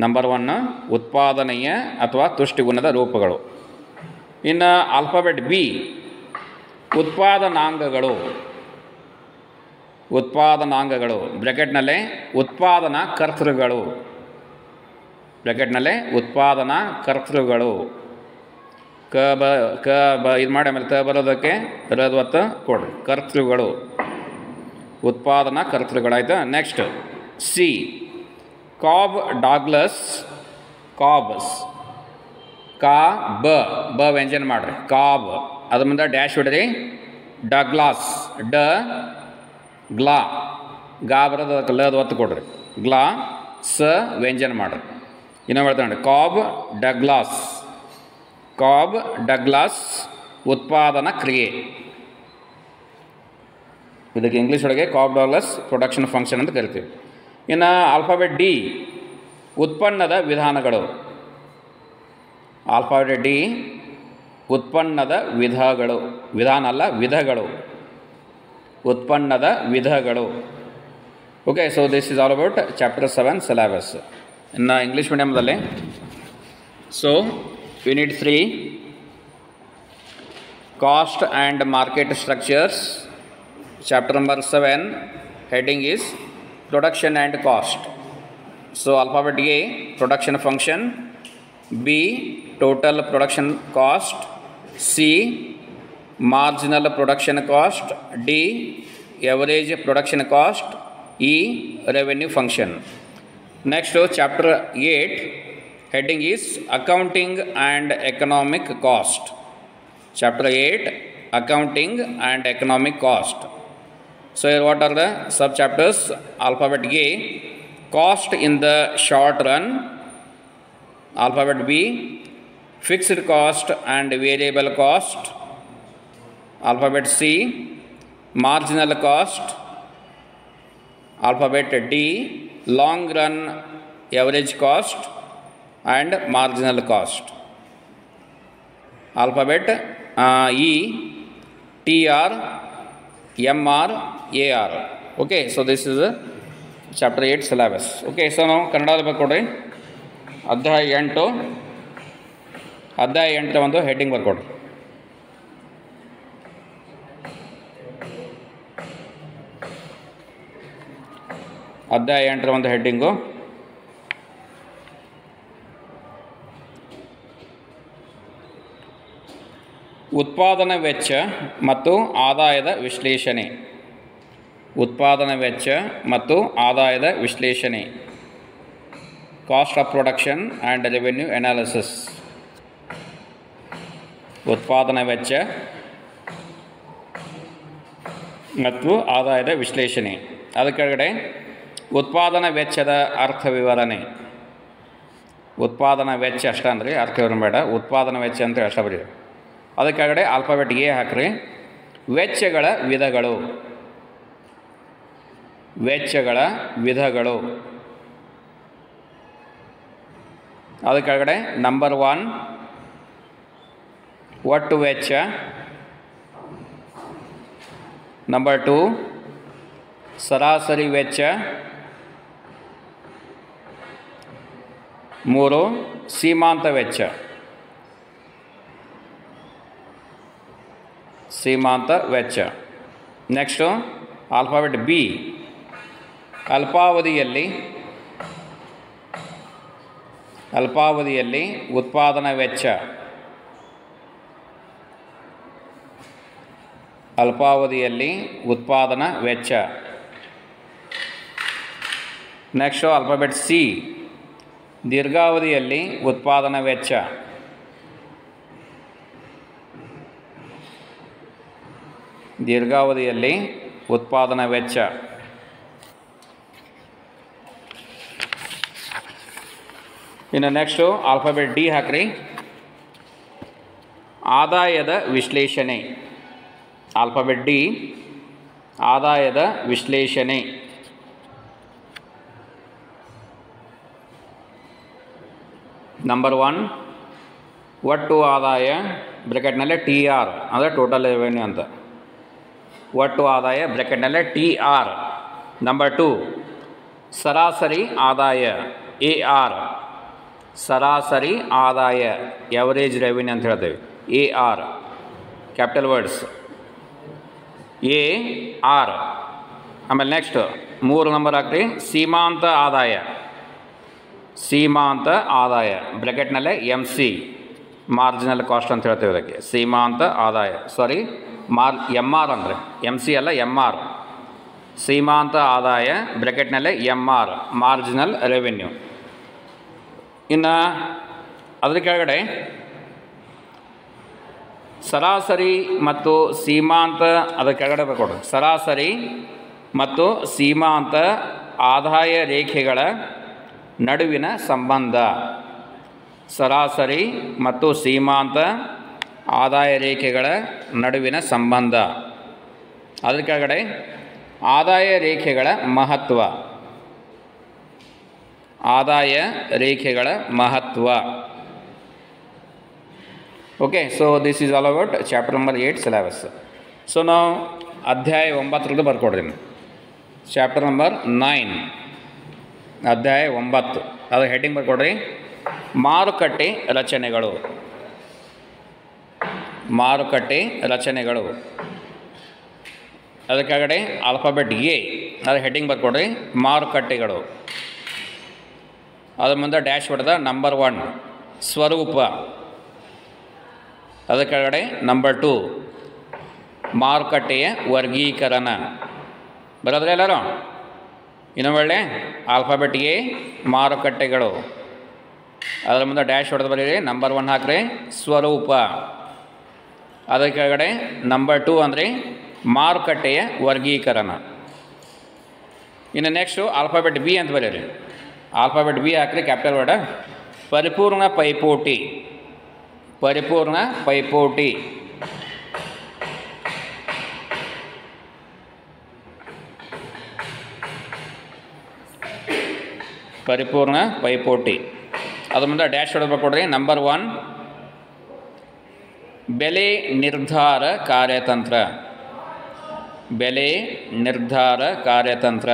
ನಂಬರ್ 1 ಉತ್ಪಾದನೆಯ ಅಥವಾ ತುಷ್ಟಿಗುಣದ ರೂಪಗಳು. ಇನ್ನು ಆಲ್ಫಾಬೆಟ್ ಬಿ ಉತ್ಪಾದನಾಂಗಗಳು. ಉತ್ಪಾದನಾಂಗಗಳು ಬ್ರ್ಯಾಕೆಟ್ನಲ್ಲೇ ಉತ್ಪಾದನಾ ಕರ್ತೃಗಳು. ಬ್ರ್ಯಾಕೆಟ್ನಲ್ಲೇ ಉತ್ಪಾದನಾ ಕರ್ತೃಗಳು. ಇದು ಮಾಡಿ ಆಮೇಲೆ ಬರೋದಕ್ಕೆ ರದ್ವತ್ತು ಕೊಡ್ರಿ. ಕರ್ತೃಗಳು, ಉತ್ಪಾದನಾ ಕರ್ತೃಗಳು. ಆಯಿತಾ. Next C Cobb Douglas. Cobb's ಬ ವ್ಯಂಜನ ಮಾಡಿರಿ. ಕಾಬ್ ಅದ್ರ ಮುಂದೆ ಡ್ಯಾಶ್ ಹೊಡ್ರಿ. ಡಗ್ಲಾಸ್ ಡ ಗ್ಲಾ ಗಾ ಬರೋದಕ್ಕೆ ಲದ ಒತ್ತು ಕೊಡ್ರಿ. ಗ್ಲಾ ಸ ವ್ಯಂಜನ ಮಾಡಿರಿ. ಇನ್ನೂ ಹೇಳ್ತಾನೆ ಕಾಬ್ ಡಗ್ಲಾಸ್. ಕಾಬ್ ಡಗ್ಲಾಸ್ ಉತ್ಪಾದನಾ ಕ್ರಿಯೆ. ಇದಕ್ಕೆ ಇಂಗ್ಲೀಷ್ ಒಳಗೆ ಕಾಬ್ ಡಗ್ಲಾಸ್ ಪ್ರೊಡಕ್ಷನ್ ಫಂಕ್ಷನ್ ಅಂತ ಕರಿತೀವಿ. ಇನ್ನು ಆಲ್ಫಾಬೆಟ್ ಡಿ ಉತ್ಪನ್ನದ ವಿಧಾನಗಳು. ಆಲ್ಫಾಬೆಟ್ ಡಿ ಉತ್ಪನ್ನದ ವಿಧಗಳು. ವಿಧಾನ ಅಲ್ಲ, ವಿಧಗಳು. ಉತ್ಪನ್ನದ ವಿಧಗಳು. Okay, so this is all about chapter 7 syllabus. ಇನ್ನು English ಮೀಡಿಯಮ್ದಲ್ಲಿ so Unit 3 Cost and Market Structures. Chapter number 7, heading is production and cost. So alphabet A, production function; B, total production cost; C, marginal production cost; D, average production cost; E, revenue function. Next, chapter 8, heading is accounting and economic cost. Chapter 8, accounting and economic cost. So here what are the sub-chapters? Alphabet A, cost in the short run. Alphabet B, fixed cost and variable cost. Alphabet C, marginal cost. Alphabet D, long run average cost and marginal cost. Alphabet E, TR, MR, AR. Okay, so this is a chapter 8 syllabus. Okay, so now ಕನ್ನಡದಲ್ಲಿ ಬರ್ಕೊಡ್ರಿ. ಅಧ್ಯಾಯ 8 ಒಂದು heading ಬರ್ಕೊಡ್ರಿ. ಅಧ್ಯಾಯ 8 ಒಂದು heading ಉತ್ಪಾದನಾ ವೆಚ್ಚ ಮತ್ತು ಆದಾಯದ ವಿಶ್ಲೇಷಣೆ. ಉತ್ಪಾದನಾ ವೆಚ್ಚ ಮತ್ತು ಆದಾಯದ ವಿಶ್ಲೇಷಣೆ. Cost of production and revenue analysis. ಉತ್ಪಾದನಾ ವೆಚ್ಚ ಮತ್ತು ಆದಾಯದ ವಿಶ್ಲೇಷಣೆ. ಅದರ ಕೆಳಗಡೆ ಉತ್ಪಾದನಾ ವೆಚ್ಚದ ಅರ್ಥ ವಿವರಣೆ. ಉತ್ಪಾದನಾ ವೆಚ್ಚ ಅಷ್ಟ ಅಂದರೆ ಅರ್ಥ ವಿವರಣೆ ಬೇಡ, ಉತ್ಪಾದನಾ ವೆಚ್ಚ ಅಂತ ಅಷ್ಟ ಬರೀ. ಅದರ ಕೆಳಗಡೆ ಆಲ್ಫಾಬೆಟ್ ಎ ಹಾಕ್ರಿ. ವೆಚ್ಚಗಳ ವಿಧಗಳು. ವೆಚ್ಚಗಳ ವಿಧಗಳು. ಅದರ ಕೆಳಗಡೆ ನಂಬರ್ 1 ಒಟ್ಟು ವೆಚ್ಚ. ನಂಬರ್ 2 ಸರಾಸರಿ ವೆಚ್ಚ. 3 ಸೀಮಾಂತ ವೆಚ್ಚ. ಸೀಮಾಂತ ವೆಚ್ಚ. ನೆಕ್ಸ್ಟು ಆಲ್ಫಾಬೆಟ್ ಬಿ, ಅಲ್ಪಾವಧಿಯಲ್ಲಿ ಉತ್ಪಾದನಾ ವೆಚ್ಚ. ಅಲ್ಪಾವಧಿಯಲ್ಲಿ ಉತ್ಪಾದನಾ ವೆಚ್ಚ. ನೆಕ್ಸ್ಟು ಆಲ್ಫಾಬೆಟ್ ಸಿ, ದೀರ್ಘಾವಧಿಯಲ್ಲಿ ಉತ್ಪಾದನಾ ವೆಚ್ಚ. ದೀರ್ಘಾವಧಿಯಲ್ಲಿ ಉತ್ಪಾದನಾ ವೆಚ್ಚ. ಇನ್ನು ನೆಕ್ಸ್ಟು ಆಲ್ಫಾಬೆಟ್ ಡಿ ಹಾಕ್ರಿ. ಆದಾಯದ ವಿಶ್ಲೇಷಣೆ. ಆಲ್ಫಾಬೆಟ್ ಡಿ, ಆದಾಯದ ವಿಶ್ಲೇಷಣೆ. ನಂಬರ್ 1 ಒಟ್ಟು ಆದಾಯ ಬ್ರ್ಯಾಕೆಟ್ನಲ್ಲೇ TR ಅಂದರೆ ಟೋಟಲ್ ರೆವೆನ್ಯೂ ಅಂತ. ಒಟ್ಟು ಆದಾಯ ಬ್ರ್ಯಾಕೆಟ್ನಲ್ಲೇ TR. ನಂಬರ್ 2 ಸರಾಸರಿ ಆದಾಯ AR. ಸರಾಸರಿ ಆದಾಯ ಎವರೇಜ್ ರೆವಿನ್ಯೂ ಅಂತ ಹೇಳ್ತೇವೆ, AR ಕ್ಯಾಪಿಟಲ್ ವರ್ಡ್ಸ್ AR. ಆಮೇಲೆ ನೆಕ್ಸ್ಟ್ 3 ನಂಬರ್ ಹಾಕ್ರಿ. ಸೀಮಾಂತ ಆದಾಯ. ಸೀಮಾಂತ ಆದಾಯ ಬ್ರ್ಯಾಕೆಟ್ನಲ್ಲೇ MC, ಮಾರ್ಜಿನಲ್ ಕಾಸ್ಟ್ ಅಂತ ಹೇಳ್ತೇವೆ ಅದಕ್ಕೆ. ಸೀಮಾಂತ ಆದಾಯ, ಸಾರಿ MR ಅಂದರೆ MC ಅಲ್ಲ, MR. ಸೀಮಾಂತ ಆದಾಯ ಬ್ರ್ಯಾಕೆಟ್ನಲ್ಲೇ MR, ಮಾರ್ಜಿನಲ್ ರೆವೆನ್ಯೂ. ಇನ್ನು ಅದ್ರ ಕೆಳಗಡೆ ಸರಾಸರಿ ಮತ್ತು ಸೀಮಾಂತ, ಅದರ ಕೆಳಗಡೆ ಬರ್ಕೊಡ್ರಿ. ಸರಾಸರಿ ಮತ್ತು ಸೀಮಾಂತ ಆದಾಯ ರೇಖೆಗಳ ನಡುವಿನ ಸಂಬಂಧ. ಸರಾಸರಿ ಮತ್ತು ಸೀಮಾಂತ ಆದಾಯ ರೇಖೆಗಳ ನಡುವಿನ ಸಂಬಂಧ. ಅದರ ಕೆಳಗಡೆ ಆದಾಯ ರೇಖೆಗಳ ಮಹತ್ವ. ಆದಾಯ ರೇಖೆಗಳ ಮಹತ್ವ. Okay, so this is all about chapter number 8 syllabus. So ನಾವು ಅಧ್ಯಾಯ 9 ಬರ್ಕೊಡ್ರಿ. ಚಾಪ್ಟರ್ ನಂಬರ್ 9, ಅಧ್ಯಾಯ 9. ಅದು ಹೆಡ್ಡಿಂಗ್ ಬರ್ಕೊಡ್ರಿ. ಮಾರುಕಟ್ಟೆ ರಚನೆಗಳು. ಮಾರುಕಟ್ಟೆ ರಚನೆಗಳು. ಅದಕ್ಕಾಗಡೆ ಆಲ್ಫಾಬೆಟ್ ಎ ಅದು ಹೆಡ್ಡಿಂಗ್ ಬರ್ಕೊಡ್ರಿ, ಮಾರುಕಟ್ಟೆಗಳು. ಅದ್ರ ಮುಂದೆ ಡ್ಯಾಶ್ ಹೊಡೆದ ನಂಬರ್ 1 ಸ್ವರೂಪ. ಅದಕ್ಕಾಗಡೆ ನಂಬರ್ 2 ಮಾರುಕಟ್ಟೆಯ ವರ್ಗೀಕರಣ. ಬರೋದ್ರೆ ಎಲ್ಲರೂ ಇನ್ನು ಒಳ್ಳೆ ಆಲ್ಫಾಬೆಟ್ ಎ ಮಾರುಕಟ್ಟೆಗಳು. ಅದರ ಮುಂದೆ ಡ್ಯಾಶ್ ಹೊಡೆದು ಬರೀರಿ, ನಂಬರ್ 1 ಹಾಕ್ರಿ ಸ್ವರೂಪ. ಅದರ ಕೆಳಗಡೆ ನಂಬರ್ 2 ಅಂದರೆ ಮಾರುಕಟ್ಟೆಯ ವರ್ಗೀಕರಣ. ಇನ್ನು ನೆಕ್ಸ್ಟು ಆಲ್ಫಾಬೆಟ್ ಬಿ ಅಂತ ಬರೀರಿ. ಆಲ್ಫಾಬೆಟ್ ಬಿ ಹಾಕ್ರಿ, ಕ್ಯಾಪಿಟಲ್ ವರ್ಡ, ಪರಿಪೂರ್ಣ ಪೈಪೋಟಿ. ಪರಿಪೂರ್ಣ ಪೈಪೋಟಿ. ಪರಿಪೂರ್ಣ ಪೈಪೋಟಿ. ಅದ್ರ ಮುಂದೆ ಡ್ಯಾಶ್ ಹೊಡೆದು ಕೊಡ್ರಿ, ನಂಬರ್ 1 ಬೆಲೆ ನಿರ್ಧಾರ ಕಾರ್ಯತಂತ್ರ. ಬೆಲೆ ನಿರ್ಧಾರ ಕಾರ್ಯತಂತ್ರ.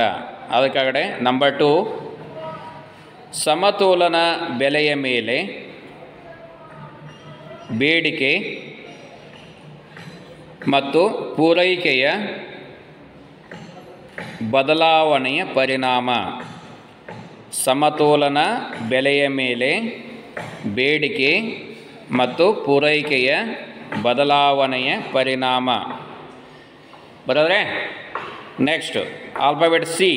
ಅದಕ್ಕಾಗಡೆ ನಂಬರ್ 2 ಸಮತೋಲನ ಬೆಲೆಯ ಮೇಲೆ ಬೇಡಿಕೆ ಮತ್ತು ಪೂರೈಕೆಯ ಬದಲಾವಣೆಯ ಪರಿಣಾಮ. ಸಮತೋಲನ ಬೆಲೆಯ ಮೇಲೆ ಬೇಡಿಕೆ ಮತ್ತು ಪೂರೈಕೆಯ ಬದಲಾವಣೆಯ ಪರಿಣಾಮ. ಬರೋದ್ರೆ ನೆಕ್ಸ್ಟ್ ಆಲ್ಫಾಬೆಟ್ ಸಿ,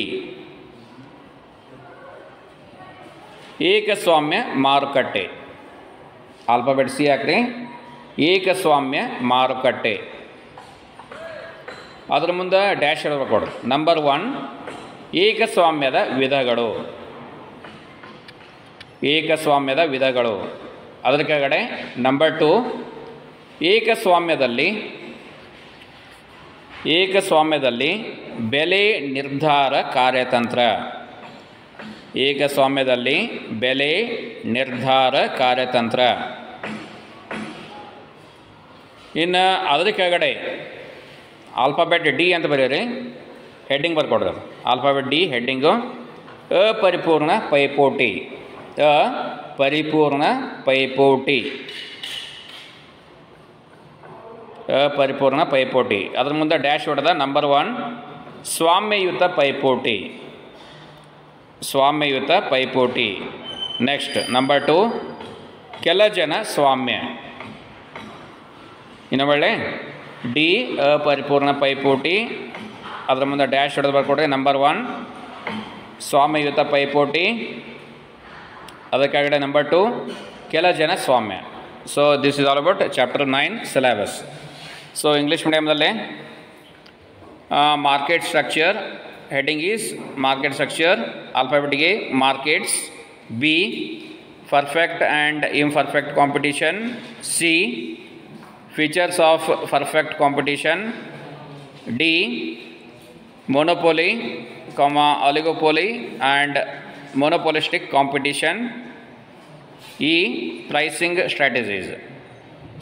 ಏಕಸ್ವಾಮ್ಯ ಮಾರುಕಟ್ಟೆ. ಆಲ್ಫಾಬೆಟ್ ಸಿ ಹಾಕ್ರಿ, ಏಕಸ್ವಾಮ್ಯ ಮಾರುಕಟ್ಟೆ. ಅದ್ರ ಮುಂದೆ ಡ್ಯಾಶ್ ಹೇಳ್ಬೇಕು ಕೊಡ್ರಿ, ನಂಬರ್ 1 ಏಕಸ್ವಾಮ್ಯದ ವಿಧಗಳು. ಏಕಸ್ವಾಮ್ಯದ ವಿಧಗಳು. ಅದರ ಕೆಳಗಡೆ ನಂಬರ್ 2 ಏಕಸ್ವಾಮ್ಯದಲ್ಲಿ ಬೆಲೆ ನಿರ್ಧಾರ ಕಾರ್ಯತಂತ್ರ. ಏಕಸ್ವಾಮ್ಯದಲ್ಲಿ ಬೆಲೆ ನಿರ್ಧಾರ ಕಾರ್ಯತಂತ್ರ. ಇನ್ನು ಅದರ ಕೆಳಗಡೆ ಆಲ್ಫಾಬೆಟ್ ಡಿ ಅಂತ ಬರೀರಿ, ಹೆಡ್ಡಿಂಗ್ ಬರ್ಕೊಡ್ರಿ. ಆಲ್ಫಾಬೆಟ್ ಡಿ ಹೆಡ್ಡಿಂಗು ಅಪರಿಪೂರ್ಣ ಪೈಪೋಟಿ. ಅಪರಿಪೂರ್ಣ ಪೈಪೋಟಿ. ಅಪರಿಪೂರ್ಣ ಪೈಪೋಟಿ. ಅದ್ರ ಮುಂದೆ ಡ್ಯಾಶ್ ಹೊಡೆದ ನಂಬರ್ 1 ಸ್ವಾಮ್ಯಯುತ ಪೈಪೋಟಿ. ಸ್ವಾಮ್ಯಯುತ ಪೈಪೋಟಿ. ನೆಕ್ಸ್ಟ್ ನಂಬರ್ 2 ಕೆಲ ಜನ ಸ್ವಾಮ್ಯ. ಇನ್ನು ಒಳ್ಳೆ ಡಿ ಅಪರಿಪೂರ್ಣ ಪೈಪೋಟಿ. ಅದರ ಮುಂದೆ ಡ್ಯಾಶ್ ಹೊಡೆದು ಬರ್ಕೊಡ್ರಿ, ನಂಬರ್ 1 ಸ್ವಾಮ್ಯಯುತ ಪೈಪೋಟಿ. ಅದಕ್ಕಾಗಡೆ ನಂಬರ್ 2 ಕೆಲ ಜನ ಸ್ವಾಮ್ಯ. So this is all about chapter 9 syllabus. So English ಮೀಡಿಯಮ್ದಲ್ಲೇ market structure, heading is market structure. Alphabet A markets, B perfect and imperfect competition, C features of perfect competition, D monopoly, oligopoly and monopolistic competition, E pricing strategies.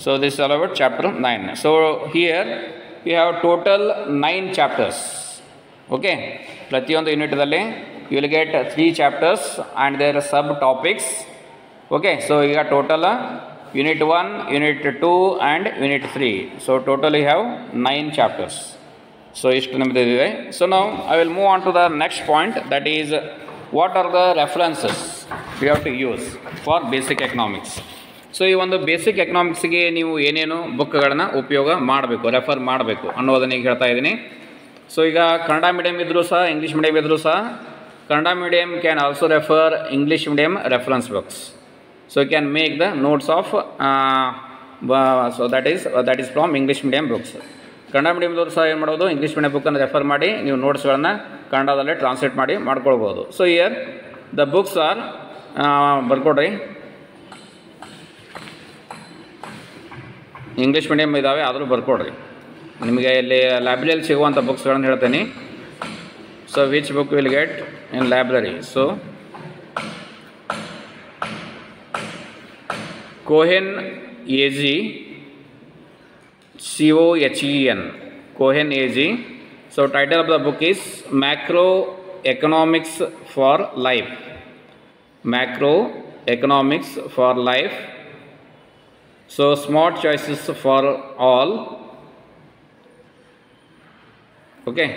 So this is all about chapter 9. So here we have total 9 chapters. Okay, ಪ್ರತಿಯೊಂದು ಯೂನಿಟ್ದಲ್ಲಿ you will get 3 chapters and their subtopics. Okay, so ಈಗ total unit 1, unit 2 and unit 3. So total you have 9 chapters. So ಇಷ್ಟು ನಮ್ಮದಿದೆ. So now I will move on to the next point, that is what are the references we have to use for basic economics. So ಈ ಒಂದು basic ಎಕನಾಮಿಕ್ಸ್ಗೆ ನೀವು ಏನೇನು ಬುಕ್ಗಳನ್ನು ಉಪಯೋಗ ಮಾಡಬೇಕು, refer ಮಾಡಬೇಕು ಅನ್ನೋದನ್ನ ಈಗ ಹೇಳ್ತಾ ಇದ್ದೀನಿ. ಸೊ ಈಗ ಕನ್ನಡ ಮೀಡಿಯಮ್ ಇದ್ದರೂ ಸಹ, ಇಂಗ್ಲೀಷ್ ಮೀಡಿಯಮ್ ಇದ್ದರೂ ಸಹ, Kannada medium can also refer English medium reference books. So you can make the notes of so that is from English medium books. Kannada ಮೀಡಿಯಮ್ದವರು ಸಹ ಏನು ಮಾಡ್ಬೋದು, ಇಂಗ್ಲೀಷ್ ಮೀಡಿಯಮ್ ಬುಕ್ಕನ್ನು ರೆಫರ್ ಮಾಡಿ ನೀವು ನೋಟ್ಸ್ಗಳನ್ನು ಕನ್ನಡದಲ್ಲೇ ಟ್ರಾನ್ಸ್ಲೇಟ್ ಮಾಡಿ ಮಾಡ್ಕೊಳ್ಬೋದು. So here the books are ಬರ್ಕೊಡ್ರಿ. ಇಂಗ್ಲೀಷ್ ಮೀಡಿಯಮ್ ಇದ್ದಾವೆ, ಆದರೂ ಬರ್ಕೊಡ್ರಿ. ನಿಮಗೆ ಇಲ್ಲಿ ಲೈಬ್ರರಿಯಲ್ಲಿ ಸಿಗುವಂಥ ಬುಕ್ಸ್ಗಳನ್ನು ಹೇಳ್ತೀನಿ. So which book will get in library? So Cohen AG, COHEN, Cohen AG. So title of the book is Macroeconomics for Life. Macroeconomics for Life. So smart choices for all. Okay.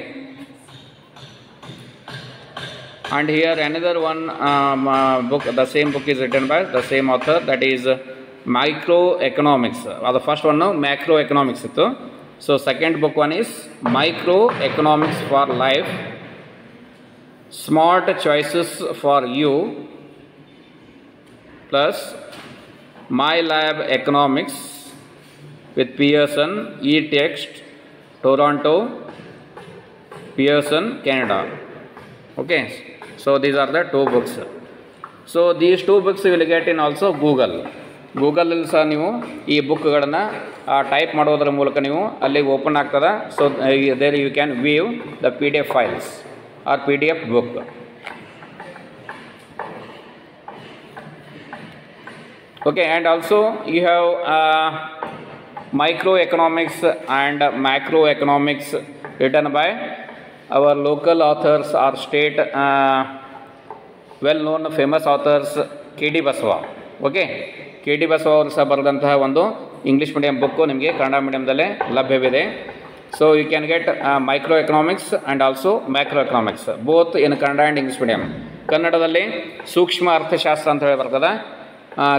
And here another one book, the same book is written by the same author, that is Microeconomics. The first one now Macroeconomics ittu. So second book one is Microeconomics for Life, Smart Choices for You, plus My Lab Economics with Pearson, e-text, Toronto, Pearson, Canada. Okay, so these are the two books. So these two books you will get in also Google. ಗೂಗಲಲ್ಲಿ ಸಹ ನೀವು ಈ ಬುಕ್ಗಳನ್ನು type ಮಾಡೋದ್ರ ಮೂಲಕ ನೀವು ಅಲ್ಲಿಗೆ open ಆಗ್ತದೆ. So there you can view the PDF files or PDF book. Okay, and also you have microeconomics and macroeconomics written by our local authors or state well known famous authors KD Basava. Okay, KD Basava ಅವರು ಸಹ ಬರೆದಂತಹ ಒಂದು English medium book ನಿಮಗೆ ಕನ್ನಡ ಮೀಡಿಯಮ್ದಲ್ಲೇ ಲಭ್ಯವಿದೆ. So you can get micro economics and also macro economics both in Kannada and English medium. ಕನ್ನಡದಲ್ಲಿ ಸೂಕ್ಷ್ಮ ಅರ್ಥಶಾಸ್ತ್ರ ಅಂತ ಹೇಳಿ ಬರ್ತದೆ,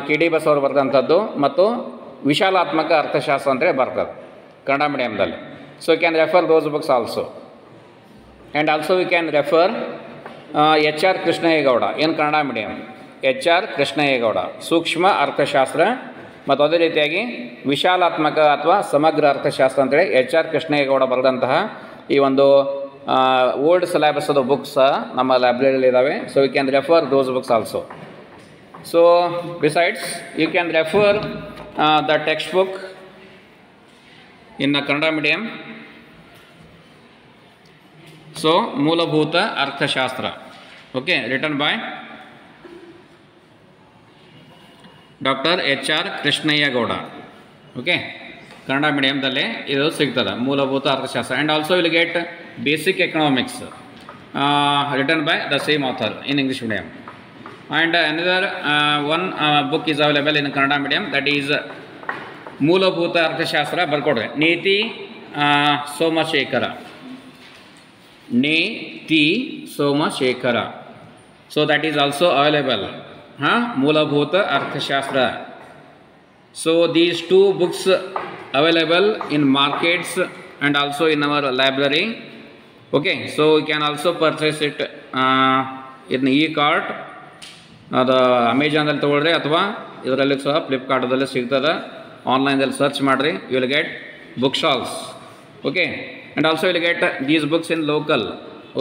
KD Basava ಅವರು ಬರೆದಂಥದ್ದು, ಮತ್ತು ವಿಶಾಲಾತ್ಮಕ ಅರ್ಥಶಾಸ್ತ್ರ ಅಂತೇಳಿ ಬರ್ತದೆ ಕನ್ನಡ ಮೀಡಿಯಮ್ದಲ್ಲಿ. So you can refer those books also. And also you can refer HR Krishnaiah Gowda in Kannada medium. HR Krishnaiah Gowda ಸೂಕ್ಷ್ಮ ಅರ್ಥಶಾಸ್ತ್ರ ಮತ್ತು ಅದೇ ರೀತಿಯಾಗಿ ವಿಶಾಲಾತ್ಮಕ ಅಥವಾ ಸಮಗ್ರ ಅರ್ಥಶಾಸ್ತ್ರ ಅಂತೇಳಿ HR ಕೃಷ್ಣಯ್ಯಗೌಡ ಬರೆದಂತಹ ಈ ಒಂದು ಓಲ್ಡ್ ಸಿಲೆಬಸ್ದ ಬುಕ್ಸ್ ನಮ್ಮ ಲೈಬ್ರರಿಯಲ್ಲಿ ಇದ್ದಾವೆ. So you can refer those books also. So besides you can refer the text book in Kannada medium. So ಮೂಲಭೂತ ಅರ್ಥಶಾಸ್ತ್ರ, okay, written by doctor HR Krishnaiah Gowda. Okay, Kannada ಮೀಡಿಯಮ್ದಲ್ಲೇ ಇದು ಸಿಗ್ತದೆ, ಮೂಲಭೂತ ಅರ್ಥಶಾಸ್ತ್ರ. And also will get basic economics written by the same author in English medium. And another one book is available in Kannada medium, that is ಮೂಲಭೂತ ಅರ್ಥಶಾಸ್ತ್ರ. ಬರ್ಕೊಡ್ರಿ, ನೀತಿ ಸೋಮಶೇಖರ, ನೇತಿ Somashekhara. So that is also available. ಮೂಲಭೂತ ಅರ್ಥಶಾಸ್ತ್ರ. So these two books available in markets and also in our library. Okay, so you can also purchase it in e-ಕಾರ್ಟ್. ಅದು ಅಮೆಜಾನಲ್ಲಿ ತೊಗೊಳ್ರಿ ಅಥವಾ ಇದರಲ್ಲಿ ಸಹ ಫ್ಲಿಪ್ಕಾರ್ಟದಲ್ಲಿ ಸಿಗ್ತದೆ. ಆನ್ಲೈನ್ದಲ್ಲಿ ಸರ್ಚ್ ಮಾಡಿರಿ, you will get book stalls. Okay, and also will get these books in local.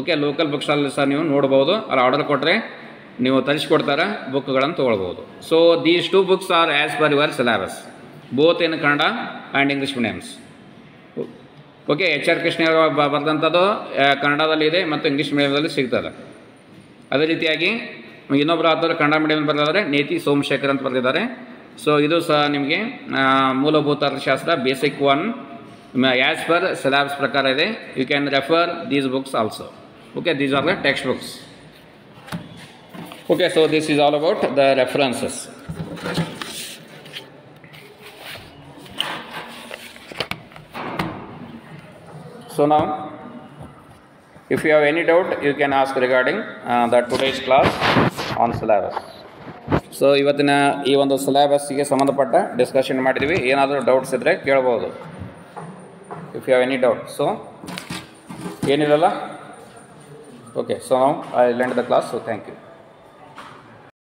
Okay, local book stall ಸಹ ನೀವು ನೋಡ್ಬೋದು. ಅಲ್ಲಿ ಆರ್ಡರ್ ಕೊಟ್ಟರೆ ನೀವು ತರಿಸ್ಕೊಡ್ತಾರೆ, ಬುಕ್ಗಳನ್ನು ತೊಗೊಳ್ಬೋದು. So these two books are as per your syllabus both in Kannada and English mediums. Okay, HR Krishnaiah ಬರೆದಂಥದ್ದು ಕನ್ನಡದಲ್ಲಿ ಇದೆ ಮತ್ತು ಇಂಗ್ಲೀಷ್ ಮೀಡಿಯಮ್ದಲ್ಲಿ ಸಿಗ್ತದೆ. ಅದೇ ರೀತಿಯಾಗಿ ಇನ್ನೊಬ್ಬರು ಆದರೂ ಕನ್ನಡ ಮೀಡಿಯಮ್ ಬರೆದಿದ್ದಾರೆ, ನೇತಿ ಸೋಮಶೇಖರ್ ಅಂತ ಬರೆದಿದ್ದಾರೆ. ಸೊ ಇದು ಸಹ ನಿಮಗೆ ಮೂಲಭೂತ ಅರ್ಥಶಾಸ್ತ್ರ basic one as per syllabus ಪ್ರಕಾರ ಇದೆ. You can refer these books also. Okay, these are the text books. Okay, so this is all about the references. So now, if you have any doubt, you can ask regarding the today's class on syllabus. So ಇವತ್ತಿನ ಈ ಒಂದು ಸಿಲೆಬಸ್ಗೆ ಸಂಬಂಧಪಟ್ಟ discussion ಮಾಡಿದ್ವಿ. ಏನಾದರೂ doubts ಇದ್ದರೆ ಕೇಳ್ಬೋದು. If you have any doubt. So ಏನಿರಲ್ಲ. Okay, so ನಾವು I will end the class. So thank you.